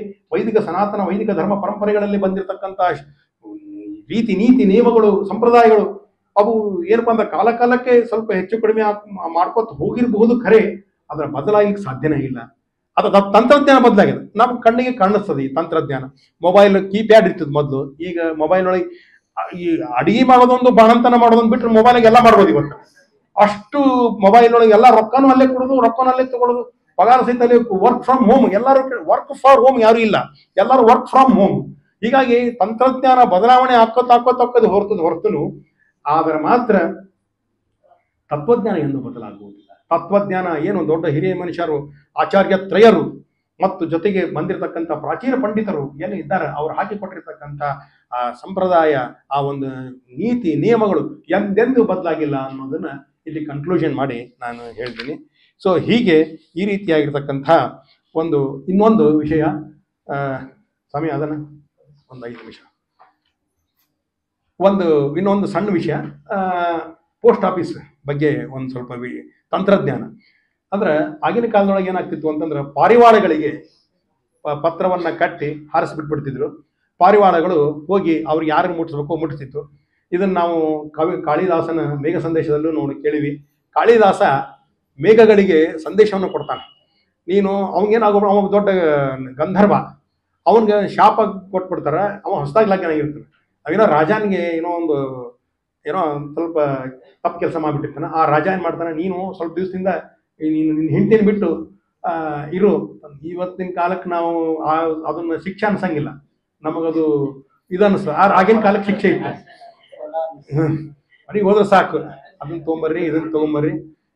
ಸನಾತನ ವೈದಿಕ ಧರ್ಮ ಪರಂಪರೆಗಳಲ್ಲಿ ಬಂದಿರತಕ್ಕಂಥ ರೀತಿ ನೀತಿ ನಿಯಮಗಳು ಸಂಪ್ರದಾಯಗಳು ಅವು ಏನಪ್ಪಾ ಅಂದ್ರೆ ಕಾಲ ಕಾಲಕ್ಕೆ ಸ್ವಲ್ಪ ಹೆಚ್ಚು ಕಡಿಮೆ ಮಾಡ್ಕೊತ ಹೋಗಿರಬಹುದು, ಖರೆ ಅದರ ಬದಲಾಗಲಿಕ್ಕೆ ಸಾಧ್ಯನೇ ಇಲ್ಲ. ಅದು ತಂತ್ರಜ್ಞಾನ ಬದಲಾಗಿದೆ, ನಮ್ಮ ಕಣ್ಣಿಗೆ ಕಾಣಿಸ್ತದೆ ಈ ತಂತ್ರಜ್ಞಾನ. ಮೊಬೈಲ್ ಕೀಪ್ಯಾಡ್ ಇರ್ತದೆ ಮೊದಲು, ಈಗ ಮೊಬೈಲ್ ಒಳಗೆ ಈ ಅಡಿಗೆ ಮಾಡೋದೊಂದು ಬಾಣಂತನ ಮಾಡೋದೊಂದು ಬಿಟ್ಟರೆ ಮೊಬೈಲ್ಗೆ ಎಲ್ಲ ಮಾಡ್ಬೋದು ಇವತ್ತು. ಅಷ್ಟು ಮೊಬೈಲ್ ಒಳಗೆ ಎಲ್ಲ ರೊಕ್ಕನೂ ಅಲ್ಲೇ ಕೊಡೋದು, ರೊಕ್ಕನೂ ಅಲ್ಲೇ ತಗೊಳ್ಳೋದು, ಪಗಾರ ಸಹಿತ ಅಲ್ಲಿ ವರ್ಕ್ ಫ್ರಮ್ ಹೋಮ್. ಎಲ್ಲರೂ ವರ್ಕ್ ಫಾರ್ ಹೋಮ್ ಯಾರು ಇಲ್ಲ, ಎಲ್ಲರೂ ವರ್ಕ್ ಫ್ರಮ್ ಹೋಮ್. ಹೀಗಾಗಿ ತಂತ್ರಜ್ಞಾನ ಬದಲಾವಣೆ ಹಾಕೋದು ಹೊರತುನು ಆದರೆ ಮಾತ್ರ ತತ್ವಜ್ಞಾನ ಎಂದು ಬದಲಾಗುವುದಿಲ್ಲ. ತತ್ವಜ್ಞಾನ ಏನು ದೊಡ್ಡ ಹಿರಿಯ ಮನುಷ್ಯರು, ಆಚಾರ್ಯ ತ್ರಯರು ಮತ್ತು ಜೊತೆಗೆ ಬಂದಿರತಕ್ಕಂಥ ಪ್ರಾಚೀನ ಪಂಡಿತರು ಏನು ಇದ್ದಾರೆ, ಅವ್ರು ಹಾಕಿಕೊಟ್ಟಿರ್ತಕ್ಕಂಥ ಆ ಸಂಪ್ರದಾಯ, ಆ ಒಂದು ನೀತಿ ನಿಯಮಗಳು ಎಂದೆಂದೂ ಬದಲಾಗಿಲ್ಲ ಅನ್ನೋದನ್ನ ಇಲ್ಲಿ ಕನ್ಕ್ಲೂಷನ್ ಮಾಡಿ ನಾನು ಹೇಳ್ತೀನಿ. ಸೊ ಹೀಗೆ ಈ ರೀತಿಯಾಗಿರ್ತಕ್ಕಂಥ ಇನ್ನೊಂದು ವಿಷಯ, ಸಮಯ ಅದನ್ನ ಒಂದು 5 ನಿಮಿಷ, ಇನ್ನೊಂದು ಸಣ್ಣ ವಿಷಯ, ಪೋಸ್ಟ್ ಆಫೀಸ್ ಬಗ್ಗೆ ಒಂದು ಸ್ವಲ್ಪ ತಂತ್ರಜ್ಞಾನ. ಅಂದ್ರೆ ಆಗಿನ ಕಾಲದೊಳಗೆ ಏನಾಗ್ತಿತ್ತು ಅಂತಂದ್ರೆ, ಪಾರಿವಾಳಗಳಿಗೆ ಪತ್ರವನ್ನ ಕಟ್ಟಿ ಹಾರಿಸ್ಬಿಟ್ಬಿಡ್ತಿದ್ರು. ಪಾರಿವಾಳಗಳು ಹೋಗಿ ಅವ್ರಿಗೆ ಯಾರಿಗೆ ಮುಟ್ಟಿಸ್ಬೇಕು ಮುಟ್ಟಿಸ್ತಿತ್ತು. ಇದನ್ನ ನಾವು ಕಾಳಿದಾಸನ ಮೇಘ ಸಂದೇಶದಲ್ಲೂ ಕೇಳಿವಿ. ಕಾಳಿದಾಸ ಮೇಘಗಳಿಗೆ ಸಂದೇಶವನ್ನು ಕೊಡ್ತಾನೆ. ನೀನು ಅವನಿಗೇನಾಗೋ, ಅವ ದೊಡ್ಡ ಗಂಧರ್ವ, ಅವನಿಗೆ ಶಾಪ ಕೊಟ್ಬಿಡ್ತಾರೆ. ಅವ ಹೊಸದಾಗಿ ಲಗ್ನಾಗಿರ್ತಾನೆ. ಅವೇನೋ ರಾಜನಿಗೆ ಏನೋ ಸ್ವಲ್ಪ ತಪ್ಪು ಕೆಲಸ ಮಾಡಿಬಿಟ್ಟಿರ್ತಾನೆ. ಆ ರಾಜ ಏನ್ ಮಾಡ್ತಾನೆ, ನೀನು ಸ್ವಲ್ಪ ದಿವಸದಿಂದ ನಿನ್ನ ಹೆಂಡತಿನ ಬಿಟ್ಟು ಇರು. ಇವತ್ತಿನ ಕಾಲಕ್ಕೆ ನಾವು ಅದನ್ನ ಶಿಕ್ಷೆ ಅನ್ಸಂಗಿಲ್ಲ, ನಮಗದು ಇದನ್ನಿಸ್ತ. ಆಗಿನ ಕಾಲಕ್ಕೆ ಶಿಕ್ಷೆ ಇತ್ತು, ಮನೆಗೆ ಹೋದ್ರೆ ಸಾಕು, ಅದನ್ನ ತೊಗೊಂಬರ್ರಿ ಇದನ್ನ ತಗೊಂಬರ್ರಿ.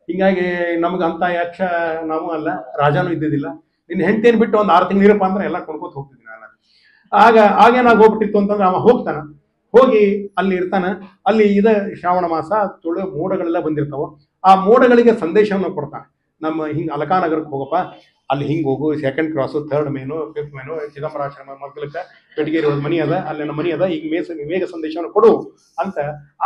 ಹಿಂಗಾಗಿ ನಮ್ಗೆ ಅಂತ ಯಕ್ಷ ನಾವು ಅಲ್ಲ, ರಾಜನೂ ಇದ್ದಿದ್ದಿಲ್ಲ. ನಿನ್ನ ಹೆಂಡತಿನ ಬಿಟ್ಟು ಒಂದು 6 ತಿಂಗಳು ಇರಪ್ಪ ಅಂದ್ರೆ ಎಲ್ಲ ಕೊಂಡ್ಕೋತ ಹೋಗ್ತಿದ್ದೀನಿ ನಾನು. ಆಗೇನಾಗ ಹೋಗ್ಬಿಟ್ಟಿತ್ತು ಅಂತಂದ್ರೆ, ಅವ ಹೋಗಿ ಅಲ್ಲಿ ಇರ್ತಾನೆ. ಅಲ್ಲಿ ಶ್ರಾವಣ ಮಾಸ, ತುಳು ಮೋಡಗಳೆಲ್ಲ ಬಂದಿರ್ತಾವ. ಆ ಮೋಡಗಳಿಗೆ ಸಂದೇಶವನ್ನು ಕೊಡ್ತಾನೆ. ನಮ್ಮ ಅಲಕಾನಗರಕ್ಕೆ ಹೋಗಪ್ಪ, ಅಲ್ಲಿ ಹೋಗು, 2nd cross, 3rd main, 5th main, Chidambarashrama ಮಗ್ಲಕ್ಕೆ ಬೆಟಗೇರಿ ಮನಿ ಅದ, ಅಲ್ಲಿನ ಮನಿ ಅದ, ಈಗ ಮೇಘ ಸಂದೇಶವನ್ನು ಕೊಡು ಅಂತ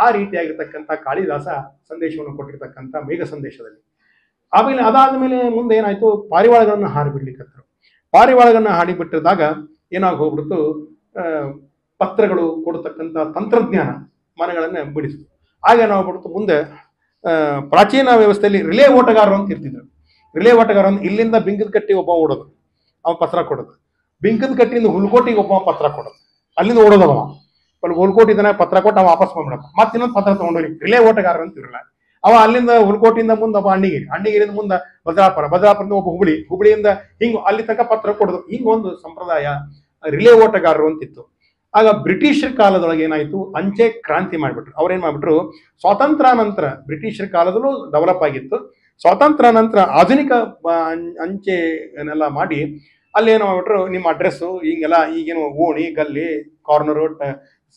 ಆ ರೀತಿಯಾಗಿರ್ತಕ್ಕಂಥ ಕಾಳಿದಾಸ ಸಂದೇಶವನ್ನು ಕೊಟ್ಟಿರ್ತಕ್ಕಂಥ ಮೇಘ ಸಂದೇಶದಲ್ಲಿ. ಆಮೇಲೆ ಅದಾದ್ಮೇಲೆ ಮುಂದೆ ಏನಾಯ್ತು, ಪಾರಿವಾಳಗಳನ್ನ ಹಾರಿಬಿಡ್ಲಿಕ್ಕತ್ತರು. ಪಾರಿವಾಳಗಳನ್ನ ಹಾಡಿಬಿಟ್ಟಿದಾಗ ಏನಾಗಿ ಹೋಗ್ಬಿಡ್ತು, ಪತ್ರಗಳು ಕೊಡ್ತಕ್ಕಂಥ ತಂತ್ರಜ್ಞಾನ ಮನೆಗಳನ್ನ ಬಿಡಿಸಿತು. ಆಗ ಏನಾಗ್ಬಿಡ್ತು, ಮುಂದೆ ಪ್ರಾಚೀನ ವ್ಯವಸ್ಥೆಯಲ್ಲಿ ರಿಲೇ ಓಟಗಾರರು ಅಂತ ಇರ್ತಿದ್ರು. ರಿಲೇ ಓಟಗಾರ ಇಲ್ಲಿಂದ ಬಿಂಕದ ಕಟ್ಟಿ ಒಬ್ಬ ಓಡೋದು, ಅವ ಪತ್ರ ಕೊಡೋದು. ಬಿಂಕದ ಕಟ್ಟಿಯಿಂದ ಹುಲ್ಕೋಟಿಗೆ ಒಬ್ಬ ಪತ್ರ ಕೊಡೋದು, ಅಲ್ಲಿಂದ ಓಡೋದವ. ಹುಲ್ಕೋಟಿದನ ಪತ್ರ ಕೊಟ್ಟು ಅವ ವಾಪಸ್ ಮಾಡ್ಬಿಡಪ್ಪ, ಮತ್ತೆ ಇನ್ನೊಂದು ಪತ್ರ ತಗೊಂಡೋರಿ. ರಿಲೇ ಓಟಗಾರ ಅಂತ ಇರಲ್ಲ. ಅವ ಅಲ್ಲಿಂದ ಹುಲ್ಕೋಟಿಯಿಂದ ಮುಂದೆ ಒಬ್ಬ ಅಣ್ಣಿಗೇರಿಯಿಂದ ಮುಂದೆ ಭದ್ರಾಪುರದಿಂದ ಒಬ್ಬ ಹುಬ್ಳಿಯಿಂದ ಅಲ್ಲಿ ತನಕ ಪತ್ರ ಕೊಡೋದು. ಹಿಂಗೊಂದು ಸಂಪ್ರದಾಯ ರಿಲೇ ಓಟಗಾರರು ಅಂತಿತ್ತು. ಆಗ ಬ್ರಿಟಿಷರ ಕಾಲದೊಳಗೆ ಏನಾಯ್ತು, ಅಂಚೆ ಕ್ರಾಂತಿ ಮಾಡಿಬಿಟ್ರು. ಅವ್ರೇನ್ ಮಾಡ್ಬಿಟ್ರು, ಸ್ವಾತಂತ್ರ್ಯ ನಂತರ ಬ್ರಿಟಿಷರ ಕಾಲದಲ್ಲೂ ಡೆವಲಪ್ ಆಗಿತ್ತು. ಸ್ವಾತಂತ್ರ್ಯ ನಂತರ ಆಧುನಿಕ ಅಂಚೆನೆಲ್ಲ ಮಾಡಿ ಅಲ್ಲಿ ಏನು ಮಾಡ್ಬಿಟ್ರು, ನಿಮ್ಮ ಅಡ್ರೆಸ್ಸು ಹಿಂಗೆಲ್ಲ ಈಗೇನು ಓಣಿ, ಗಲ್ಲಿ, corner,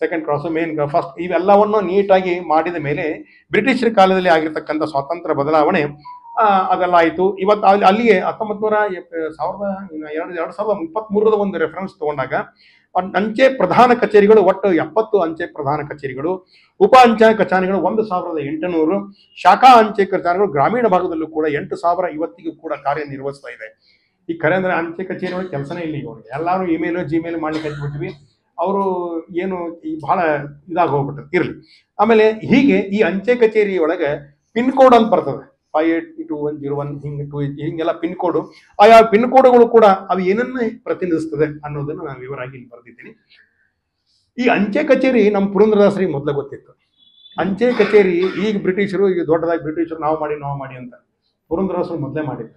2nd cross, main first ಇವೆಲ್ಲವನ್ನು ನೀಟಾಗಿ ಮಾಡಿದ ಮೇಲೆ ಬ್ರಿಟಿಷರ ಕಾಲದಲ್ಲಿ ಆಗಿರ್ತಕ್ಕಂಥ ಸ್ವಾತಂತ್ರ್ಯ ಬದಲಾವಣೆ ಅದೆಲ್ಲ ಆಯಿತು. ಇವತ್ತು ಅಲ್ಲಿಗೆ 2023 ಒಂದು ರೆಫರೆನ್ಸ್ ತಗೊಂಡಾಗ ಅಂಚೆ ಪ್ರಧಾನ ಕಚೇರಿಗಳು ಒಟ್ಟು 70 ಅಂಚೆ ಪ್ರಧಾನ ಕಚೇರಿಗಳು, ಉಪ ಅಂಚೆ ಕಚೇರಿಗಳು 1800, ಶಾಖಾ ಅಂಚೆ ಕಚೇರಿಗಳು ಗ್ರಾಮೀಣ ಭಾಗದಲ್ಲೂ ಕೂಡ 8000 ಇವತ್ತಿಗೂ ಕೂಡ ಕಾರ್ಯನಿರ್ವಹಿಸ್ತಾ ಇದೆ. ಈ ಖರೆ ಅಂದ್ರೆ ಅಂಚೆ ಕಚೇರಿ ಒಳಗೆ ಕೆಲಸನೇ ಇಲ್ಲ. ಈಗ ಎಲ್ಲರೂ ಇಮೇಲು ಜಿಮೇಲ್ ಮಾಡ್ಲಿಕ್ಕೆ ಹಚ್ಬಿಟ್ವಿ. ಅವರು ಏನು ಬಹಳ ಇದಾಗಿ ಹೋಗ್ಬಿಟ್ಟು ಇರ್ಲಿ. ಆಮೇಲೆ ಹೀಗೆ ಈ ಅಂಚೆ ಕಚೇರಿ ಒಳಗೆ ಪಿನ್ ಕೋಡ್ ಅಂತ ಬರ್ತದೆ, 582101 ಹಿಂಗೆಲ್ಲ ಪಿನ್ ಕೋಡು. ಆಯಾ ಪಿನ್ ಕೋಡ್ಗಳು ಕೂಡ ಅವು ಏನನ್ನ ಪ್ರತಿನಿಧಿಸ್ತದೆ ಅನ್ನೋದನ್ನು ನಾನು ವಿವರವಾಗಿ ಇಲ್ಲಿ ಬರೆದಿದ್ದೀನಿ. ಈ ಅಂಚೆ ಕಚೇರಿ ನಮ್ಮ ಪುರಂದರದಾಸರಿಗೆ ಮೊದಲೇ ಗೊತ್ತಿತ್ತು. ಅಂಚೆ ಕಚೇರಿ ಈಗ ಬ್ರಿಟಿಷರು, ಈಗ ದೊಡ್ಡದಾಗಿ ಬ್ರಿಟಿಷರು ನಾವು ಮಾಡಿ ಅಂತ, ಪುರಂದರದಾಸರು ಮೊದಲೇ ಮಾಡಿದ್ರು.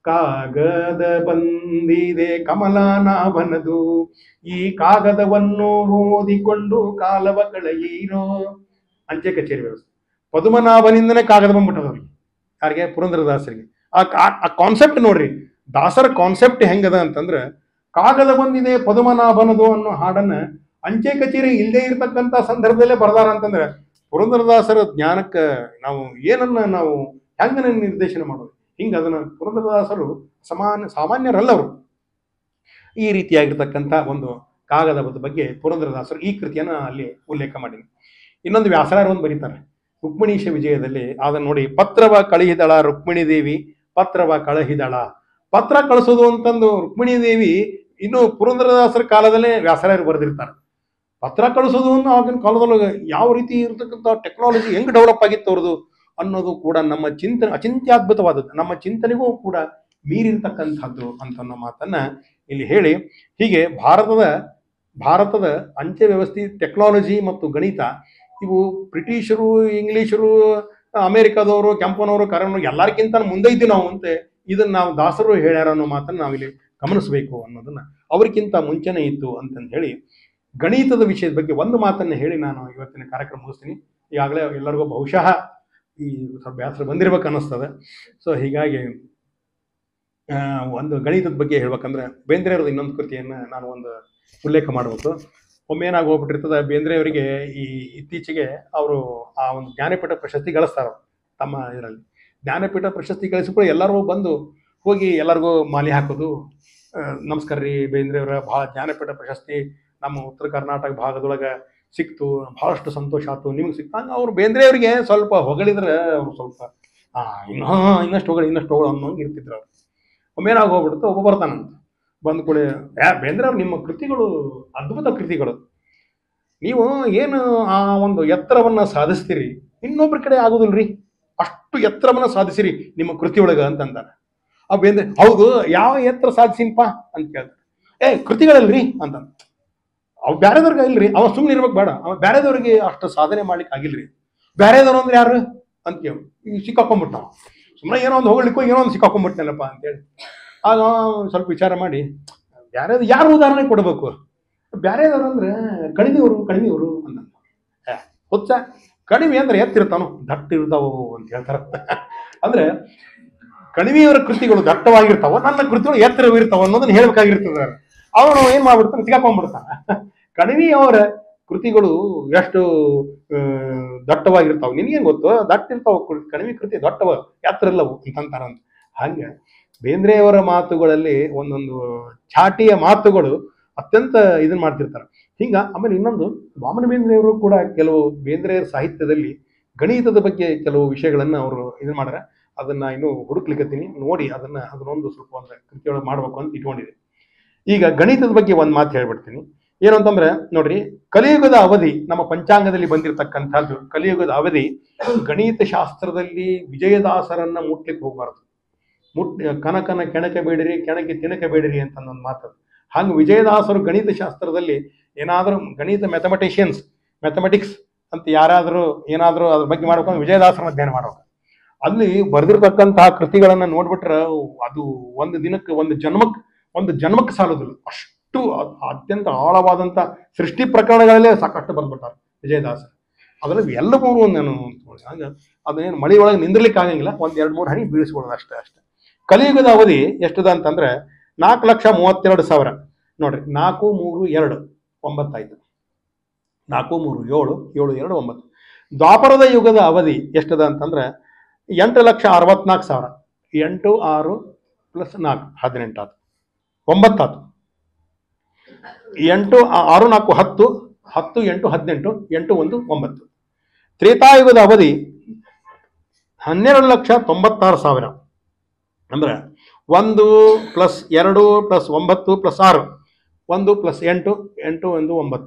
ಕಾಗದ ಬಂದಿದೆ ಕಮಲಾನಾಭನದು, ಈ ಕಾಗದವನ್ನು ಓದಿಕೊಂಡು ಕಾಲವ ಕಳೆಯಿರೋ. ಅಂಚೆ ಕಚೇರಿ ವ್ಯವಸ್ಥೆ ಪದ್ಮನಾಭನಿಂದನೇ ಕಾಗದ ಬಂದ್ಬಿಟ್ಟದವ್ರಿಗೆ, ಯಾರಿಗೆ, ಪುರಂದರದಾಸರಿಗೆ. ಆ ಕಾನ್ಸೆಪ್ಟ್ ನೋಡ್ರಿ, ದಾಸರ ಕಾನ್ಸೆಪ್ಟ್ ಹೆಂಗದ ಅಂತಂದ್ರೆ, ಕಾಗದ ಬಂದಿದೆ ಪದ್ಮನಾಭನದು ಅನ್ನೋ ಹಾಡನ್ನ ಅಂಚೆ ಕಚೇರಿ ಇಲ್ಲದೆ ಇರತಕ್ಕಂಥ ಸಂದರ್ಭದಲ್ಲೇ ಬರ್ದಾರ ಅಂತಂದ್ರೆ, ಪುರಂದರದಾಸರ ಜ್ಞಾನಕ್ಕೆ ನಾವು ನಾವು ಹೆಂಗನ ನಿರ್ದೇಶನ ಮಾಡೋದು. ಹಿಂಗ ಅದನ್ನ ಪುರಂದರದಾಸರು ಸಾಮಾನ್ಯರಲ್ಲವರು. ಈ ರೀತಿಯಾಗಿರ್ತಕ್ಕಂಥ ಒಂದು ಕಾಗದದ ಬಗ್ಗೆ ಪುರಂದರದಾಸರು ಈ ಕೃತಿಯನ್ನ ಅಲ್ಲಿ ಉಲ್ಲೇಖ ಮಾಡಿ. ಇನ್ನೊಂದು ವ್ಯಾಸರಾಯರು ಒಂದು ಬರೀತಾರೆ ರುಕ್ಮಿಣೀಶ ವಿಜಯದಲ್ಲಿ, ಅದನ್ನ ನೋಡಿ, ಪತ್ರವ ಕಳುಹಿದಳ ರುಕ್ಮಿಣಿ ದೇವಿ, ಪತ್ರವ ಕಳುಹಿದಳ. ಪತ್ರ ಕಳಿಸೋದು ಅಂತಂದು ರುಕ್ಮಿಣಿ ದೇವಿ ಇನ್ನು ಪುರಂದರದಾಸರ ಕಾಲದಲ್ಲೇ ವ್ಯಾಸರಾಯರು ಬರೆದಿರ್ತಾರೆ. ಪತ್ರ ಕಳಿಸೋದು ಆಗಿನ ಕಾಲದಲ್ಲಿ ಯಾವ ರೀತಿ ಇರತಕ್ಕಂಥ ಟೆಕ್ನಾಲಜಿ ಹೆಂಗ್ ಡೆವಲಪ್ ಆಗಿತ್ತು ಅವ್ರದ್ದು ಅನ್ನೋದು ಕೂಡ ನಮ್ಮ ಚಿಂತನೆ ಅಚಿಂತ್ಯದ್ಭುತವಾದದ್ದು, ನಮ್ಮ ಚಿಂತನೆಗೂ ಕೂಡ ಮೀರಿರ್ತಕ್ಕಂಥದ್ದು ಅಂತ ಮಾತನ್ನ ಇಲ್ಲಿ ಹೇಳಿ, ಹೀಗೆ ಭಾರತದ ಅಂಚೆ ವ್ಯವಸ್ಥೆ, ಟೆಕ್ನಾಲಜಿ ಮತ್ತು ಗಣಿತ ಇವು ಬ್ರಿಟಿಷರು, ಇಂಗ್ಲಿಷರು, ಅಮೆರಿಕದವರು, ಕೆಂಪನವರು, ಕರನವರು ಎಲ್ಲರಿಗಿಂತ ಮುಂದೆ ಇದ್ದೀವಿ ನಾವು ಅಂತ ಇದನ್ನ ನಾವು ದಾಸರು ಹೇಳ್ಯಾರ ಅನ್ನೋ ಮಾತನ್ನು ನಾವಿಲ್ಲಿ ಗಮನಿಸಬೇಕು ಅನ್ನೋದನ್ನ, ಅವ್ರಿಗಿಂತ ಮುಂಚೆನೇ ಇತ್ತು ಅಂತಂದು ಹೇಳಿ ಗಣಿತದ ವಿಷಯದ ಬಗ್ಗೆ ಒಂದು ಮಾತನ್ನ ಹೇಳಿ ನಾನು ಇವತ್ತಿನ ಕಾರ್ಯಕ್ರಮ ಮುಗಿಸ್ತೀನಿ. ಈಗಾಗಲೇ ಎಲ್ಲರಿಗೂ ಬಹುಶಃ ಈ ಸ್ವಲ್ಪ ಬೇಸರ ಬಂದಿರ್ಬೇಕು ಅನ್ನಿಸ್ತದೆ. ಸೊ ಹೀಗಾಗಿ ಒಂದು ಗಣಿತದ ಬಗ್ಗೆ ಹೇಳ್ಬೇಕಂದ್ರೆ ಬೇಂದ್ರೆಯವ್ರದ್ದು ಇನ್ನೊಂದು ಕೃತಿಯನ್ನು ನಾನು ಒಂದು ಉಲ್ಲೇಖ ಮಾಡಬೇಕು. ಒಮ್ಮೆ ಏನಾಗಿ ಹೋಗ್ಬಿಟ್ಟಿರ್ತದೆ, ಬೇಂದ್ರೆಯವರಿಗೆ ಈ ಇತ್ತೀಚೆಗೆ ಅವರು ಆ ಒಂದು ಜ್ಞಾನಪೀಠ ಪ್ರಶಸ್ತಿ ಗಳಿಸ್ತಾರೆ ತಮ್ಮ ಇದರಲ್ಲಿ. ಜ್ಞಾನಪೀಠ ಪ್ರಶಸ್ತಿ ಗಳಿಸಿಕೊಂಡು ಎಲ್ಲರೂ ಬಂದು ಹೋಗಿ ಎಲ್ಲರಿಗೂ ಮಾಲೆ ಹಾಕೋದು, ನಮಸ್ಕಾರ ರೀ ಬೇಂದ್ರೆಯವರ ಭಾಳ ಜ್ಞಾನಪೀಠ ಪ್ರಶಸ್ತಿ ನಮ್ಮ ಉತ್ತರ ಕರ್ನಾಟಕ ಭಾಗದೊಳಗೆ ಸಿಕ್ತು, ಭಾಳಷ್ಟು ಸಂತೋಷ ಆಯ್ತು, ನಿಮ್ಗೆ ಸಿಕ್ತು ಹಂಗೆ ಅವ್ರು ಬೇಂದ್ರೆಯವರಿಗೆ ಸ್ವಲ್ಪ ಹೊಗಳಿದ್ರೆ ಅವ್ರು ಸ್ವಲ್ಪ ಇನ್ನಷ್ಟು ಹೊಗಳು ಅನ್ನೋಂಗೆ ಇರ್ತಿದ್ರು ಅವ್ರು. ಒಮ್ಮೇನಾಗಿ ಹೋಗ್ಬಿಡುತ್ತೆ, ಒಬ್ಬ ಬರ್ತಾನಂತ, ಬಂದ ಕೂಡಲೇ ಬೇಂದ್ರೆಯವ್ರು ನಿಮ್ಮ ಕೃತಿಗಳು ಅದ್ಭುತ ಕೃತಿಗಳು, ನೀವು ಏನು ಆ ಒಂದು ಎತ್ತರವನ್ನು ಸಾಧಿಸ್ತೀರಿ ಇನ್ನೊಬ್ರ ಕಡೆ ಆಗೋದಿಲ್ರಿ, ಅಷ್ಟು ಎತ್ತರವನ್ನು ಸಾಧಿಸಿರಿ ನಿಮ್ಮ ಕೃತಿಯೊಳಗೆ ಅಂತಂದಾರೆ. ಆ ಬೇಂದ್ರೆ ಹೌದು ಯಾವ ಎತ್ತರ ಸಾಧಿಸಿನಪ್ಪ ಅಂತ ಕೇಳ್ತಾರೆ. ಕೃತಿಗಳಲ್ರಿ ಅಂತ. ಅವ್ ಬ್ಯಾರೆದವ್ರಿಗೆ ಇಲ್ರಿ, ಅವ ಸುಮ್ಮನೆ ಇರ್ಬೇಕು ಬೇಡ, ಅವ ಬ್ಯಾರೆದವ್ರಿಗೆ ಅಷ್ಟು ಸಾಧನೆ ಮಾಡ್ಲಿಕ್ಕೆ ಆಗಿಲ್ರಿ. ಬ್ಯಾರೆದವ್ರು ಅಂದ್ರೆ ಯಾರು ಅಂತ ಕೇಳಿ ಈಗ ಸಿಕ್ಕಾಕೊಂಡ್ಬಿಟ್ಟ, ಸುಮ್ಮನೆ ಏನೋ ಒಂದು ಹೋಗ್ಲಿಕ್ಕೋ ಏನೋ ಒಂದು ಸಿಕ್ಕಾಕೊಂಡ್ಬಿಟ್ನಲ್ಲಪ್ಪ ಅಂತೇಳಿ. ಆಗ ಸ್ವಲ್ಪ ವಿಚಾರ ಮಾಡಿ ಬ್ಯಾರೇದು ಯಾರು ಉದಾಹರಣೆ ಕೊಡಬೇಕು, ಬ್ಯಾರೆದವ್ರು ಅಂದ್ರೆ ಕಣಿವೆಯವರು ಅಂತ. ಹುಚ್ಚ, ಕಣಿವೆ ಅಂದ್ರೆ ಎತ್ತಿರ್ತಾನೋ ದಟ್ಟ ಇರ್ತಾವೋ ಅಂತ ಹೇಳ್ತಾರ. ಅಂದ್ರೆ ಕಣಿವೆಯವರ ಕೃತಿಗಳು ದಟ್ಟವಾಗಿರ್ತಾವ, ನನ್ನ ಕೃತಿಗಳು ಎತ್ತರವಿರ್ತಾವ ಅನ್ನೋದನ್ನ ಹೇಳ್ಬೇಕಾಗಿರ್ತದ. ಅವನು ಏನ್ ಮಾಡ್ಬಿಡ್ತಾನೆ, ಸಿಗಾಕೊಂಡ್ಬಿಡ್ತಾನ. ಕಣಿವೆಯವರ ಕೃತಿಗಳು ಎಷ್ಟು ದಟ್ಟವಾಗಿರ್ತಾವ, ನಿನಗೇನ್ ಗೊತ್ತು, ದಟ್ಟ ಇರ್ತಾವ ಕಣಿವೆ ಕೃತಿ, ದಟ್ಟವ ಎತ್ತರ ಇಲ್ಲವು ಅಂತಂತಾರಂತ. ಹಂಗೆ ಬೇಂದ್ರೆಯವರ ಮಾತುಗಳಲ್ಲಿ ಒಂದೊಂದು ಚಾಟಿಯ ಮಾತುಗಳು ಅತ್ಯಂತ ಇದನ್ನ ಮಾಡ್ತಿರ್ತಾರೆ. ಹಿಂಗ ಆಮೇಲೆ ಇನ್ನೊಂದು, ವಾಮನ ಬೇಂದ್ರೆಯವರು ಕೂಡ ಕೆಲವು ಬೇಂದ್ರೆಯವರ ಸಾಹಿತ್ಯದಲ್ಲಿ ಗಣಿತದ ಬಗ್ಗೆ ಕೆಲವು ವಿಷಯಗಳನ್ನ ಅವರು ಇದನ್ನ ಮಾಡ್ಯಾರ. ಅದನ್ನ ಇನ್ನು ಹುಡುಕ್ಲಿಕ್ಕತ್ತೀನಿ, ನೋಡಿ ಅದನ್ನೊಂದು ಸ್ವಲ್ಪ ಒಂದು ಕೃತಿಯೊಳಗೆ ಮಾಡ್ಬೇಕು ಅಂತ ಇಟ್ಕೊಂಡಿದೆ. ಈಗ ಗಣಿತದ ಬಗ್ಗೆ ಒಂದು ಮಾತು ಹೇಳ್ಬಿಡ್ತೀನಿ. ಏನು ಅಂತಂದ್ರೆ ನೋಡ್ರಿ, ಕಲಿಯುಗದ ಅವಧಿ ನಮ್ಮ ಪಂಚಾಂಗದಲ್ಲಿ ಬಂದಿರತಕ್ಕಂಥದ್ದು. ಕಲಿಯುಗದ ಅವಧಿ ಗಣಿತ ಶಾಸ್ತ್ರದಲ್ಲಿ ವಿಜಯದಾಸರನ್ನ ಮುಟ್ಲಿಕ್ಕೆ ಹೋಗ್ಬಾರ್ದು. ಕನಕನ ಕೆಣಕ ಬೇಡಿರಿ, ಕೆಣಕಿ ತಿಣಕ ಬೇಡಿರಿ ಅಂತ ಒಂದು ಮಾತು. ಹಂಗೆ ವಿಜಯದಾಸರು ಗಣಿತ ಶಾಸ್ತ್ರದಲ್ಲಿ ಏನಾದರೂ ಗಣಿತ ಮ್ಯಾಥಮೆಟಿಕ್ಸ್ ಅಂತ ಯಾರಾದರೂ ಏನಾದರೂ ಅದ್ರ ಬಗ್ಗೆ ಮಾಡ್ಬೇಕು, ವಿಜಯದಾಸರ ಅಧ್ಯಯನ ಮಾಡ್ಬೇಕು. ಅಲ್ಲಿ ಬರೆದಿರ್ತಕ್ಕಂತಹ ಕೃತಿಗಳನ್ನ ನೋಡ್ಬಿಟ್ರೆ ಅದು ಒಂದು ದಿನಕ್ಕೆ ಒಂದು ಜನ್ಮಕ್ಕೆ ಸಾಲೋದಿಲ್ಲ, ಅಷ್ಟು ಅತ್ಯಂತ ಆಳವಾದಂಥ ಸೃಷ್ಟಿ ಪ್ರಕರಣಗಳಲ್ಲೇ ಸಾಕಷ್ಟು ಬಂದ್ಬಿಟ್ಟಾರೆ ವಿಜಯದಾಸರು. ಅದರಲ್ಲಿ ಎಲ್ಲ ಮೂರು ನಾನು ಹಂಗೆ ಅದನ್ನೇನು ಮಳೆ ಒಳಗೆ ನಿಂದಿರ್ಲಿಕ್ಕೆ ಆಗಂಗಿಲ್ಲ, ಒಂದು 2-3 ಹನಿ ಬೀಳಿಸ್ಕೊಳ್ಳೋದು ಅಷ್ಟೇ. ಕಲಿಯುಗದ ಅವಧಿ ಎಷ್ಟದ ಅಂತಂದ್ರೆ 4,32,000. ನೋಡ್ರಿ, 4 3 2 9 ಆಯ್ತು, 4 3 7 7 2 9. ದ್ವಾಪರದ ಯುಗದ ಅವಧಿ ಎಷ್ಟದ ಅಂತಂದ್ರೆ 8,64,000. 8 6 + 4 18 ಆಯ್ತು, 9 ಆಯ್ತು. 8 6 4 10 10 8 18 8 1 9. ತ್ರೇತಾಯುಗದ ಅವಧಿ 12,96,000. ಅಂದ್ರೆ 1 + 2 + 9 + 6 1 + 8 8 1 9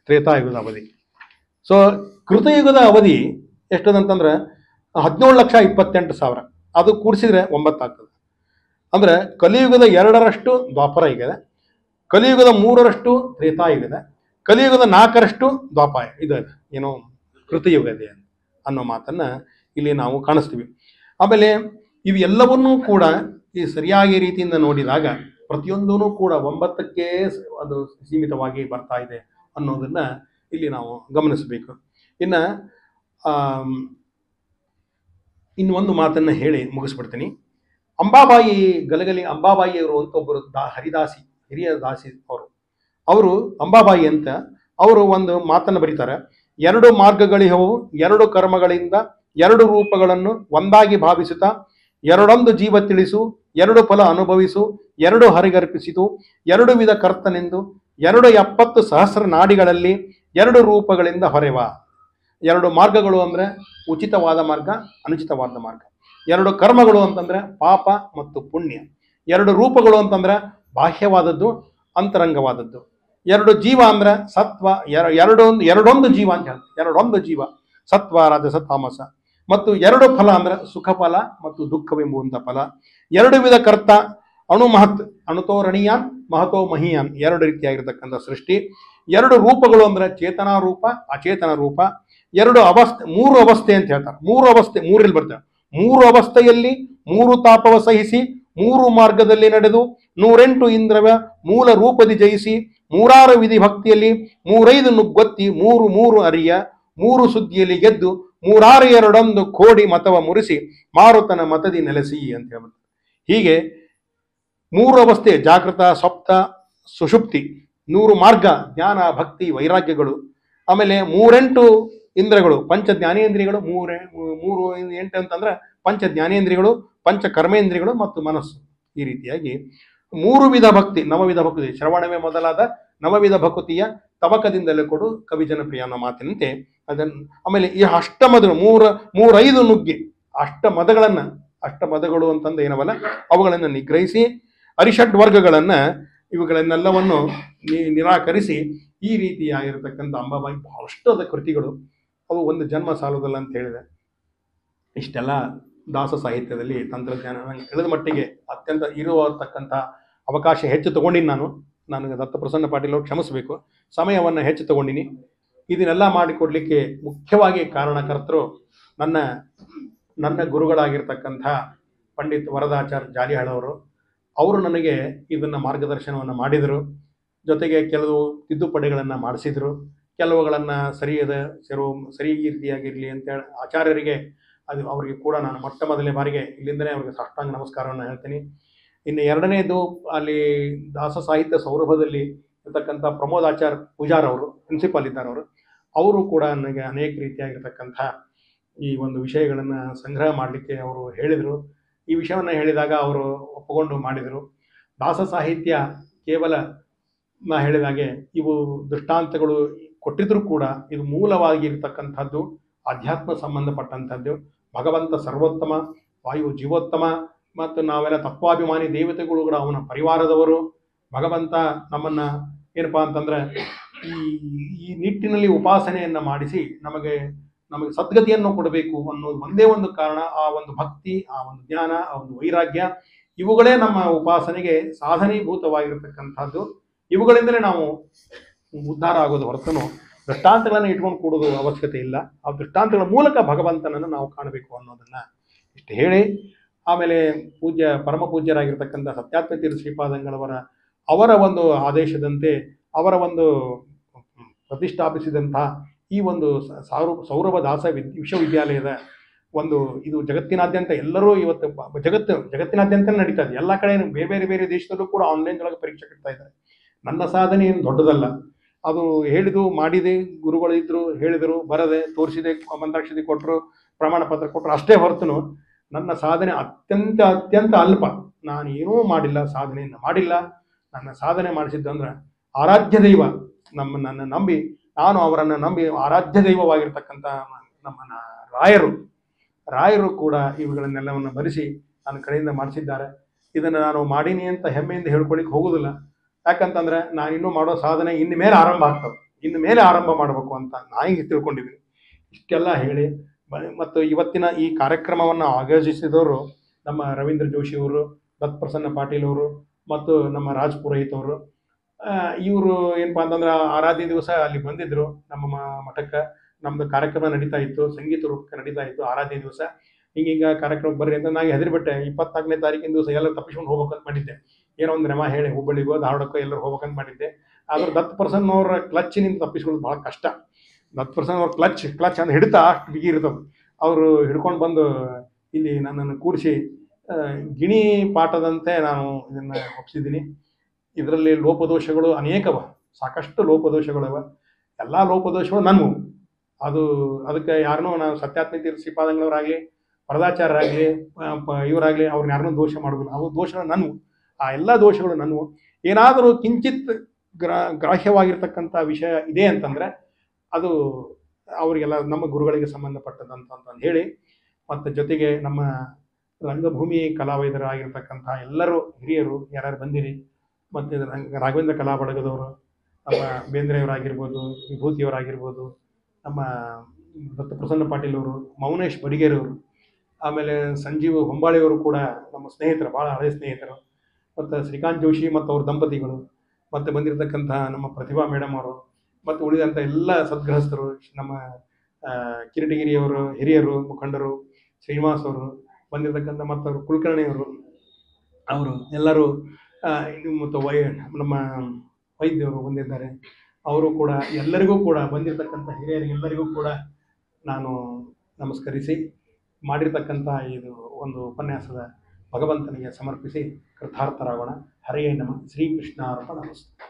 ತ್ರೇತಾಯುಗದ ಅವಧಿ. ಸೊ ಕೃತಯುಗದ ಅವಧಿ ಎಷ್ಟದಂತಂದ್ರೆ 17,28,000. ಅದು ಕೂಡಿಸಿದ್ರೆ 9 ಆಗ್ತದೆ. ಅಂದ್ರೆ ಕಲಿಯುಗದ 2ರಷ್ಟು ದ್ವಾಪರ ಯುಗದ, ಕಲಿಯುಗದ 3ರಷ್ಟು ತ್ರೇತಾಯುಗ ಇದೆ, ಕಲಿಯುಗದ 4ರಷ್ಟು ಇದು ಏನೋ ಕೃತಯುಗ ಇದೆ ಅನ್ನೋ ಮಾತನ್ನ ಇಲ್ಲಿ ನಾವು ಕಾಣಿಸ್ತೀವಿ. ಆಮೇಲೆ ಇವೆಲ್ಲವನ್ನೂ ಕೂಡ ಈ ಸರಿಯಾಗಿ ರೀತಿಯಿಂದ ನೋಡಿದಾಗ ಪ್ರತಿಯೊಂದೂ ಕೂಡ 9ಕ್ಕೆ ಅದು ಸೀಮಿತವಾಗಿ ಬರ್ತಾ ಇದೆ ಅನ್ನೋದನ್ನ ಇಲ್ಲಿ ನಾವು ಗಮನಿಸಬೇಕು. ಇನ್ನು ಒಂದು ಮಾತನ್ನ ಹೇಳಿ ಮುಗಿಸ್ಬಿಡ್ತೀನಿ. ಅಂಬಾಬಾಯಿ, ಗಲಗಲಿ ಅಂಬಾಬಾಯಿ ಅವರು ಅಂತ ಒಬ್ಬರು ಹರಿದಾಸಿ, ಹಿರಿಯ ದಾಸಿ ಅವರು ಅಂಬಾಬಾಯಿ ಅಂತ ಅವರು ಒಂದು ಮಾತನ್ನು ಬರೀತಾರೆ. 2 ಮಾರ್ಗಗಳಿಹವು, 2 ಕರ್ಮಗಳಿಂದ 2 ರೂಪಗಳನ್ನು ಒಂದಾಗಿ ಭಾವಿಸುತ್ತಾ 2 ಜೀವ ತಿಳಿಸು, 2 ಫಲ ಅನುಭವಿಸು, 2 ಹರಿಗರ್ಪಿಸಿತು, 2 ವಿಧ ಕರ್ತನೆಂದು, 70 ಸಹಸ್ರ ನಾಡಿಗಳಲ್ಲಿ 2 ರೂಪಗಳಿಂದ ಹೊರೆವ. 2 ಮಾರ್ಗಗಳು ಅಂದ್ರೆ ಉಚಿತವಾದ ಮಾರ್ಗ, ಅನುಚಿತವಾದ ಮಾರ್ಗ. 2 ಕರ್ಮಗಳು ಅಂತಂದ್ರೆ ಪಾಪ ಮತ್ತು ಪುಣ್ಯ. 2 ರೂಪಗಳು ಅಂತಂದ್ರೆ ಬಾಹ್ಯವಾದದ್ದು, ಅಂತರಂಗವಾದದ್ದು. ಎರಡು ಜೀವ ಅಂದ್ರೆ ಸತ್ವ, ಎರಡೊಂದು ಜೀವ ಅಂತ ಹೇಳ್ತಾರೆ. ಎರಡೊಂದು ಜೀವ, ಸತ್ವ ರಾಜಸ ತಾಮಸ. ಮತ್ತು ಎರಡು ಫಲ ಅಂದ್ರೆ ಸುಖ ಫಲ ಮತ್ತು ದುಃಖವೆಂಬುವಂಥ ಫಲ. ಎರಡು ವಿಧ ಕರ್ತ, ಅಣು ಮಹತ್, ಅಣುತೋ ರಣೀಯಾನ್ ಮಹತೋ ಮಹೀಯಾನ್, ಎರಡು ರೀತಿಯಾಗಿರ್ತಕ್ಕಂಥ ಸೃಷ್ಟಿ. ಎರಡು ರೂಪಗಳು ಅಂದ್ರೆ ಚೇತನಾ ರೂಪ, ಅಚೇತನ ರೂಪ. ಎರಡು ಅವಸ್ಥೆ, ಮೂರು ಅವಸ್ಥೆ ಅಂತ ಹೇಳ್ತಾರೆ. ಮೂರು ಅವಸ್ಥೆ, ಮೂರಲ್ಲಿ ಬರ್ತವೆ. ಮೂರು ಅವಸ್ಥೆಯಲ್ಲಿ ಮೂರು ತಾಪವ ಸಹಿಸಿ, ಮೂರು ಮಾರ್ಗದಲ್ಲಿ ನಡೆದು, 108 ಇಂದ್ರವ ಮೂಲ ರೂಪದಿ ಜಯಿಸಿ, ಮೂರಾರು ವಿಧಿ ಭಕ್ತಿಯಲ್ಲಿ 35 ನುಗ್ಗೊತ್ತಿ, ಮೂರು ಮೂರು ಅರಿಯ ಮೂರು ಸುದ್ದಿಯಲ್ಲಿ ಗೆದ್ದು, ಮೂರಾರು ಎರಡೊಂದು ಕೋಡಿ ಮತವ ಮುರಿಸಿ, ಮಾರುತನ ಮತದಿ ನೆಲೆಸಿ ಅಂತ ಹೇಳ್ತಾರೆ. ಹೀಗೆ ಮೂರು ಅವಸ್ಥೆ, ಜಾಗೃತ, ಸ್ವಪ್ತ, ಸುಷುಪ್ತಿ. 100 ಮಾರ್ಗ, ಜ್ಞಾನ, ಭಕ್ತಿ, ವೈರಾಗ್ಯಗಳು. ಆಮೇಲೆ 108 ಇಂದ್ರಗಳು, ಪಂಚ ಜ್ಞಾನೇಂದ್ರಿಯಗಳು. ಮೂರು 8 ಅಂತಂದ್ರೆ ಪಂಚ ಜ್ಞಾನೇಂದ್ರಿಯಗಳು, ಪಂಚ ಕರ್ಮೇಂದ್ರಿಯಗಳು ಮತ್ತು ಮನಸ್ಸು. ಈ ರೀತಿಯಾಗಿ 3 ವಿಧ ಭಕ್ತಿ, ನವವಿಧ ಭಕ್ತಿ, ಶ್ರವಣವೇ ಮೊದಲಾದ ನವವಿಧ ಭಕ್ತಿಯ ತವಕದಿಂದಲೇ ಕೊಡು ಕವಿಜನ ಪ್ರಿಯ ಅನ್ನೋ ಮಾತಿನಂತೆ ಅದನ್ನು. ಆಮೇಲೆ ಈ ಅಷ್ಟಮದಗಳು, 5 ನುಗ್ಗಿ ಅಷ್ಟಮದಗಳು ಅಂತಂದು ಏನವಲ್ಲ, ಅವುಗಳನ್ನು ನಿಗ್ರಹಿಸಿ ಅರಿಷಡ್ ವರ್ಗಗಳನ್ನ, ಇವುಗಳನ್ನೆಲ್ಲವನ್ನು ನಿರಾಕರಿಸಿ ಈ ರೀತಿಯಾಗಿರತಕ್ಕಂಥ ಅಂಬಾಬಾಯಿ ಬಹಳಷ್ಟು ಅದ ಕೃತಿಗಳು. ಅವು ಒಂದು ಜನ್ಮ ಸಾಲುದಲ್ಲ ಅಂತ ಹೇಳಿದೆ. ಇಷ್ಟೆಲ್ಲ ದಾಸ ಸಾಹಿತ್ಯದಲ್ಲಿ ತಂತ್ರಜ್ಞಾನ ನನಗೆ ತಿಳಿದ ಮಟ್ಟಿಗೆ ಅತ್ಯಂತ ಇರುವತಕ್ಕಂಥ ಅವಕಾಶ ಹೆಚ್ಚು ತಗೊಂಡಿನಿ ನನಗೆ ದತ್ತಪ್ರಸನ್ನ ಪಾಟೀಲ್ ಅವರು ಕ್ಷಮಿಸಬೇಕು, ಸಮಯವನ್ನು ಹೆಚ್ಚು ತಗೊಂಡಿನಿ. ಇದನ್ನೆಲ್ಲ ಮಾಡಿಕೊಡ್ಲಿಕ್ಕೆ ಮುಖ್ಯವಾಗಿ ಕಾರಣಕರ್ತರು ನನ್ನ ಗುರುಗಳಾಗಿರ್ತಕ್ಕಂಥ ಪಂಡಿತ್ ವರದಾಚಾರ್ಯ ಜಾಲಿಹಾಳವರು. ಅವರು ನನಗೆ ಇದನ್ನು ಮಾರ್ಗದರ್ಶನವನ್ನು ಮಾಡಿದರು. ಜೊತೆಗೆ ಕೆಲವು ತಿದ್ದುಪಡಿಗಳನ್ನು ಮಾಡಿಸಿದರು. ಕೆಲವುಗಳನ್ನು ಸರಿ ರೀತಿಯಾಗಿರಲಿ ಅಂತೇಳಿ ಆಚಾರ್ಯರಿಗೆ, ಅದು ಅವರಿಗೆ ಕೂಡ ನಾನು ಮೊಟ್ಟ ಮೊದಲನೇ ಬಾರಿಗೆ ಇಲ್ಲಿಂದಲೇ ಅವರಿಗೆ ಸಾಷ್ಟಾಂಗ ನಮಸ್ಕಾರವನ್ನು ಹೇಳ್ತೀನಿ. ಇನ್ನು ಎರಡನೇದು, ಅಲ್ಲಿ ದಾಸ ಸಾಹಿತ್ಯ ಸೌರಭದಲ್ಲಿ ಇರ್ತಕ್ಕಂಥ ಪ್ರಮೋದ್ ಆಚಾರ್ ಪೂಜಾರ್ ಅವರು, ಪ್ರಿನ್ಸಿಪಾಲ್ ಇದ್ದಾರೆ ಅವರು ಕೂಡ ನನಗೆ ಅನೇಕ ರೀತಿಯಾಗಿರ್ತಕ್ಕಂಥ ಈ ಒಂದು ವಿಷಯಗಳನ್ನು ಸಂಗ್ರಹ ಮಾಡಲಿಕ್ಕೆ ಅವರು ಹೇಳಿದರು. ಈ ವಿಷಯವನ್ನು ಹೇಳಿದಾಗ ಅವರು ಒಪ್ಪಿಕೊಂಡು ಮಾಡಿದರು. ದಾಸ ಸಾಹಿತ್ಯ ಕೇವಲ ನಾ ಹೇಳಿದಾಗೆ ಇವು ದೃಷ್ಟಾಂತಗಳು ಕೊಟ್ಟಿದ್ರೂ ಕೂಡ ಇದು ಮೂಲವಾಗಿರ್ತಕ್ಕಂಥದ್ದು ಆಧ್ಯಾತ್ಮ ಸಂಬಂಧಪಟ್ಟಂಥದ್ದು. ಭಗವಂತ ಸರ್ವೋತ್ತಮ, ವಾಯು ಜೀವೋತ್ತಮ, ಮತ್ತು ನಾವೆಲ್ಲ ತತ್ವಾಭಿಮಾನಿ ದೇವತೆಗಳು ಕೂಡ ಅವನ ಪರಿವಾರದವರು. ಭಗವಂತ ನಮ್ಮನ್ನು ಏನಪ್ಪ ಅಂತಂದರೆ ಈ ನಿಟ್ಟಿನಲ್ಲಿ ಉಪಾಸನೆಯನ್ನು ಮಾಡಿಸಿ ನಮಗೆ ಸದ್ಗತಿಯನ್ನು ಕೊಡಬೇಕು ಅನ್ನೋದು ಒಂದೇ ಒಂದು ಕಾರಣ. ಆ ಒಂದು ಭಕ್ತಿ, ಆ ಒಂದು ಜ್ಞಾನ, ಆ ಒಂದು ವೈರಾಗ್ಯ, ಇವುಗಳೇ ನಮ್ಮ ಉಪಾಸನೆಗೆ ಸಾಧನೀಭೂತವಾಗಿರ್ತಕ್ಕಂಥದ್ದು. ಇವುಗಳಿಂದಲೇ ನಾವು ಉದ್ಧಾರ ಆಗೋದು ಹೊರತನು ದೃಷ್ಟಾಂತಗಳನ್ನು ಇಟ್ಕೊಂಡು ಕೂಡೋದು ಅವಶ್ಯಕತೆ ಇಲ್ಲ. ಆ ದೃಷ್ಟಾಂತಗಳ ಮೂಲಕ ಭಗವಂತನನ್ನು ನಾವು ಕಾಣಬೇಕು ಅನ್ನೋದನ್ನು ಇಷ್ಟು ಹೇಳಿ, ಆಮೇಲೆ ಪರಮ ಪೂಜ್ಯರಾಗಿರ್ತಕ್ಕಂಥ ಸತ್ಯಾತ್ಮ ಶ್ರೀಪಾದಂಗಳವರ ಅವರ ಒಂದು ಆದೇಶದಂತೆ ಅವರ ಒಂದು ಪ್ರತಿಷ್ಠಾಪಿಸಿದಂತಹ ಈ ಒಂದು ಸೌರಭ ದಾಸ ವಿಶ್ವವಿದ್ಯಾಲಯದ ಒಂದು ಇದು ಜಗತ್ತಿನಾದ್ಯಂತ ಎಲ್ಲರೂ ಇವತ್ತು ಜಗತ್ತಿನಾದ್ಯಂತ ನಡೀತಾ ಇದೆ. ಎಲ್ಲ ಕಡೆ ಬೇರೆ ಬೇರೆ ದೇಶದಲ್ಲೂ ಕೂಡ ಆನ್ಲೈನ್ದೊಳಗೆ ಪರೀಕ್ಷೆ ಕಟ್ತಾ ಇದ್ದಾರೆ. ನನ್ನ ಸಾಧನೆ ಏನು ದೊಡ್ಡದಲ್ಲ, ಅದು ಹೇಳಿದು ಮಾಡಿದೆ, ಗುರುಗಳು ಇದ್ರು, ಹೇಳಿದರು, ಬರದೆ ತೋರಿಸಿದೆ, ಮಂತ್ರಾಕ್ಷತೆ ಕೊಟ್ಟರು, ಪ್ರಮಾಣ ಪತ್ರ ಕೊಟ್ಟರು, ಅಷ್ಟೇ ಹೊರತುನು ನನ್ನ ಸಾಧನೆ ಅತ್ಯಂತ ಅಲ್ಪ. ನಾನು ಏನೂ ಮಾಡಿಲ್ಲ, ಸಾಧನೆಯನ್ನು ಮಾಡಿಲ್ಲ. ನನ್ನ ಸಾಧನೆ ಮಾಡಿಸಿದ್ದಂದ್ರೆ ಆರಾಧ್ಯ ದೈವ ನನ್ನ ನಂಬಿ, ನಾನು ಅವರನ್ನು ನಂಬಿ ಆರಾಧ್ಯ ದೈವವಾಗಿರ್ತಕ್ಕಂಥ ನಮ್ಮ ರಾಯರು ಕೂಡ ಇವುಗಳನ್ನೆಲ್ಲವನ್ನು ಭರಿಸಿ ನನ್ನ ಕಡೆಯಿಂದ ಮಾಡಿಸಿದ್ದಾರೆ. ಇದನ್ನು ನಾನು ಮಾಡೀನಿ ಅಂತ ಹೆಮ್ಮೆಯಿಂದ ಹೇಳ್ಕೊಳ್ಳಿಕ್ಕೆ ಹೋಗೋದಿಲ್ಲ. ಯಾಕಂತಂದ್ರೆ ನಾನು ಇನ್ನೂ ಮಾಡೋ ಸಾಧನೆ ಇನ್ನು ಮೇಲೆ ಆರಂಭ ಆಗ್ತದೆ, ಇನ್ನು ಮೇಲೆ ಆರಂಭ ಮಾಡಬೇಕು ಅಂತ ನಾನು ಹಿಂಗೆ ತಿಳ್ಕೊಂಡಿದ್ದೀನಿ. ಇಷ್ಟೆಲ್ಲ ಹೇಳಿ ಮತ್ತು ಇವತ್ತಿನ ಈ ಕಾರ್ಯಕ್ರಮವನ್ನು ಆಯೋಜಿಸಿದವರು ನಮ್ಮ ರವೀಂದ್ರ ಜೋಶಿಯವರು, ದತ್ತಪ್ರಸನ್ನ ಪಾಟೀಲ್ ಅವರು ಮತ್ತು ನಮ್ಮ ರಾಜ್ ಪುರೋಹಿತ್ ಅವರು. ಇವರು ಏನಪ್ಪ ಅಂತಂದ್ರೆ ಆರಾಧ್ಯ ದಿವಸ ಅಲ್ಲಿ ಬಂದಿದ್ದರು ನಮ್ಮ ಮಠಕ್ಕೆ. ನಮ್ಮದು ಕಾರ್ಯಕ್ರಮ ನಡೀತಾ ಇತ್ತು, ಸಂಗೀತ ರೂಪಕ್ಕೆ ನಡೀತಾ ಇತ್ತು ಆರಾಧ್ಯ ದಿವಸ. ಹಿಂಗೀಗ ಕಾರ್ಯಕ್ರಮಕ್ಕೆ ಬರ್ರಿ ಅಂತ ನಾನು ಹೆದರಿಬಿಟ್ಟೆ. 24ನೇ ತಾರೀಕಿನ ದಿವಸ ಎಲ್ಲರೂ ತಪ್ಪಿಸ್ಕೊಂಡು ಹೋಗ್ಬೇಕಂತ ಮಾಡಿದ್ದೆ. ಏನೋ ಒಂದು ರೆಮ ಹೇಳಿ ಹುಬ್ಬಳ್ಳಿಗೋ ಧಾರವಾಡಕ್ಕೋ ಎಲ್ಲರೂ ಹೋಗ್ಬೇಕಂತ ಮಾಡಿದ್ದೆ. ಆದ್ರೆ ದತ್ತಪ್ರಸನ್ನ ಅವರ ಕ್ಲಚ್ನಿಂದ ತಪ್ಪಿಸ್ಕೊಳ್ಳೋದು ಭಾಳ ಕಷ್ಟ. ದತ್ತಪ್ರಸನ್ನ ಅವ್ರ ಕ್ಲಚ್ ಅಂದ್ರೆ ಹಿಡಿತ ಅಷ್ಟು ಬಿಗಿ ಇರ್ತದೆ. ಅವರು ಹಿಡ್ಕೊಂಡು ಬಂದು ಇಲ್ಲಿ ನನ್ನನ್ನು ಕೂರಿಸಿ ಗಿಣಿ ಪಾಠದಂತೆ ನಾನು ಇದನ್ನು ಒಪ್ಪಿಸಿದ್ದೀನಿ. ಇದರಲ್ಲಿ ಲೋಪದೋಷಗಳು ಅನೇಕವ, ಸಾಕಷ್ಟು ಲೋಪದೋಷಗಳವ. ಎಲ್ಲ ಲೋಪದೋಷಗಳು ನನ್ವು. ಅದಕ್ಕೆ ಯಾರನ್ನೂ ನಾವು ಸತ್ಯಾತ್ಮ ಶ್ರೀಪಾದಂಗಳವರಾಗಲಿ, ವರದಾಚಾರ್ಯರಾಗಲಿ, ಇವರಾಗಲಿ ಅವ್ರನ್ನ ಯಾರನ್ನೂ ದೋಷ ಮಾಡೋದಿಲ್ಲ. ಅವು ದೋಷಗಳು ನನ್ವು, ಆ ಎಲ್ಲ ದೋಷಗಳು ನನ್ವು. ಏನಾದರೂ ಕಿಂಚಿತ್ ಗ್ರಾಹ್ಯವಾಗಿರ್ತಕ್ಕಂಥ ವಿಷಯ ಇದೆ ಅಂತಂದರೆ ಅದು ಅವರಿಗೆಲ್ಲ ನಮ್ಮ ಗುರುಗಳಿಗೆ ಸಂಬಂಧಪಟ್ಟದಂತ ಹೇಳಿ, ಮತ್ತು ಜೊತೆಗೆ ನಮ್ಮ ರಂಗಭೂಮಿ ಕಲಾವಿದರಾಗಿರ್ತಕ್ಕಂಥ ಎಲ್ಲರೂ ಹಿರಿಯರು ಯಾರ್ಯಾರು ಬಂದಿರಿ, ಮತ್ತು ರಾಘವೇಂದ್ರ ಕಲಾ ಬಳಗದವರು, ನಮ್ಮ ಬೇಂದ್ರೆಯವರಾಗಿರ್ಬೋದು, ವಿಭೂತಿಯವರಾಗಿರ್ಬೋದು, ನಮ್ಮ ದತ್ತಪ್ರಸನ್ನ ಪಾಟೀಲ್ ಅವರು, ಮೌನೇಶ್ ಬಡಿಗೇರವರು, ಆಮೇಲೆ ಸಂಜೀವ್ ಹೊಂಬಾಳೆಯವರು ಕೂಡ ನಮ್ಮ ಸ್ನೇಹಿತರು, ಭಾಳ ಹಳೆಯ ಸ್ನೇಹಿತರು. ಮತ್ತು ಶ್ರೀಕಾಂತ್ ಜೋಶಿ ಮತ್ತು ಅವ್ರ ದಂಪತಿಗಳು, ಮತ್ತು ಬಂದಿರತಕ್ಕಂಥ ನಮ್ಮ ಪ್ರತಿಭಾ ಮೇಡಮ್ ಅವರು, ಮತ್ತು ಉಳಿದಂಥ ಎಲ್ಲ ಸದ್ಗೃಹಸ್ಥರು, ನಮ್ಮ ಕಿರೀಟಗಿರಿಯವರು, ಹಿರಿಯರು ಮುಖಂಡರು, ಶ್ರೀನಿವಾಸ್ ಅವರು ಬಂದಿರತಕ್ಕಂಥ, ಮತ್ತು ಅವರು ಕುಲಕರ್ಣಿಯವರು, ಅವರು ಎಲ್ಲರೂ ಮತ್ತು ನಮ್ಮ ವೈದ್ಯರು ಬಂದಿದ್ದಾರೆ. ಅವರು ಕೂಡ ಎಲ್ಲರಿಗೂ ಕೂಡ ಬಂದಿರತಕ್ಕಂಥ ಹಿರಿಯರಿಗೆಲ್ಲರಿಗೂ ಕೂಡ ನಾನು ನಮಸ್ಕರಿಸಿ ಮಾಡಿರ್ತಕ್ಕಂಥ ಇದು ಒಂದು ಉಪನ್ಯಾಸದ ಭಗವಂತನಿಗೆ ಸಮರ್ಪಿಸಿ ಕೃತಾರ್ಥರಾಗೋಣ. ಹರೇ ನಮಃ. ಶ್ರೀಕೃಷ್ಣಾರ್ಪಣಮಸ್ತು.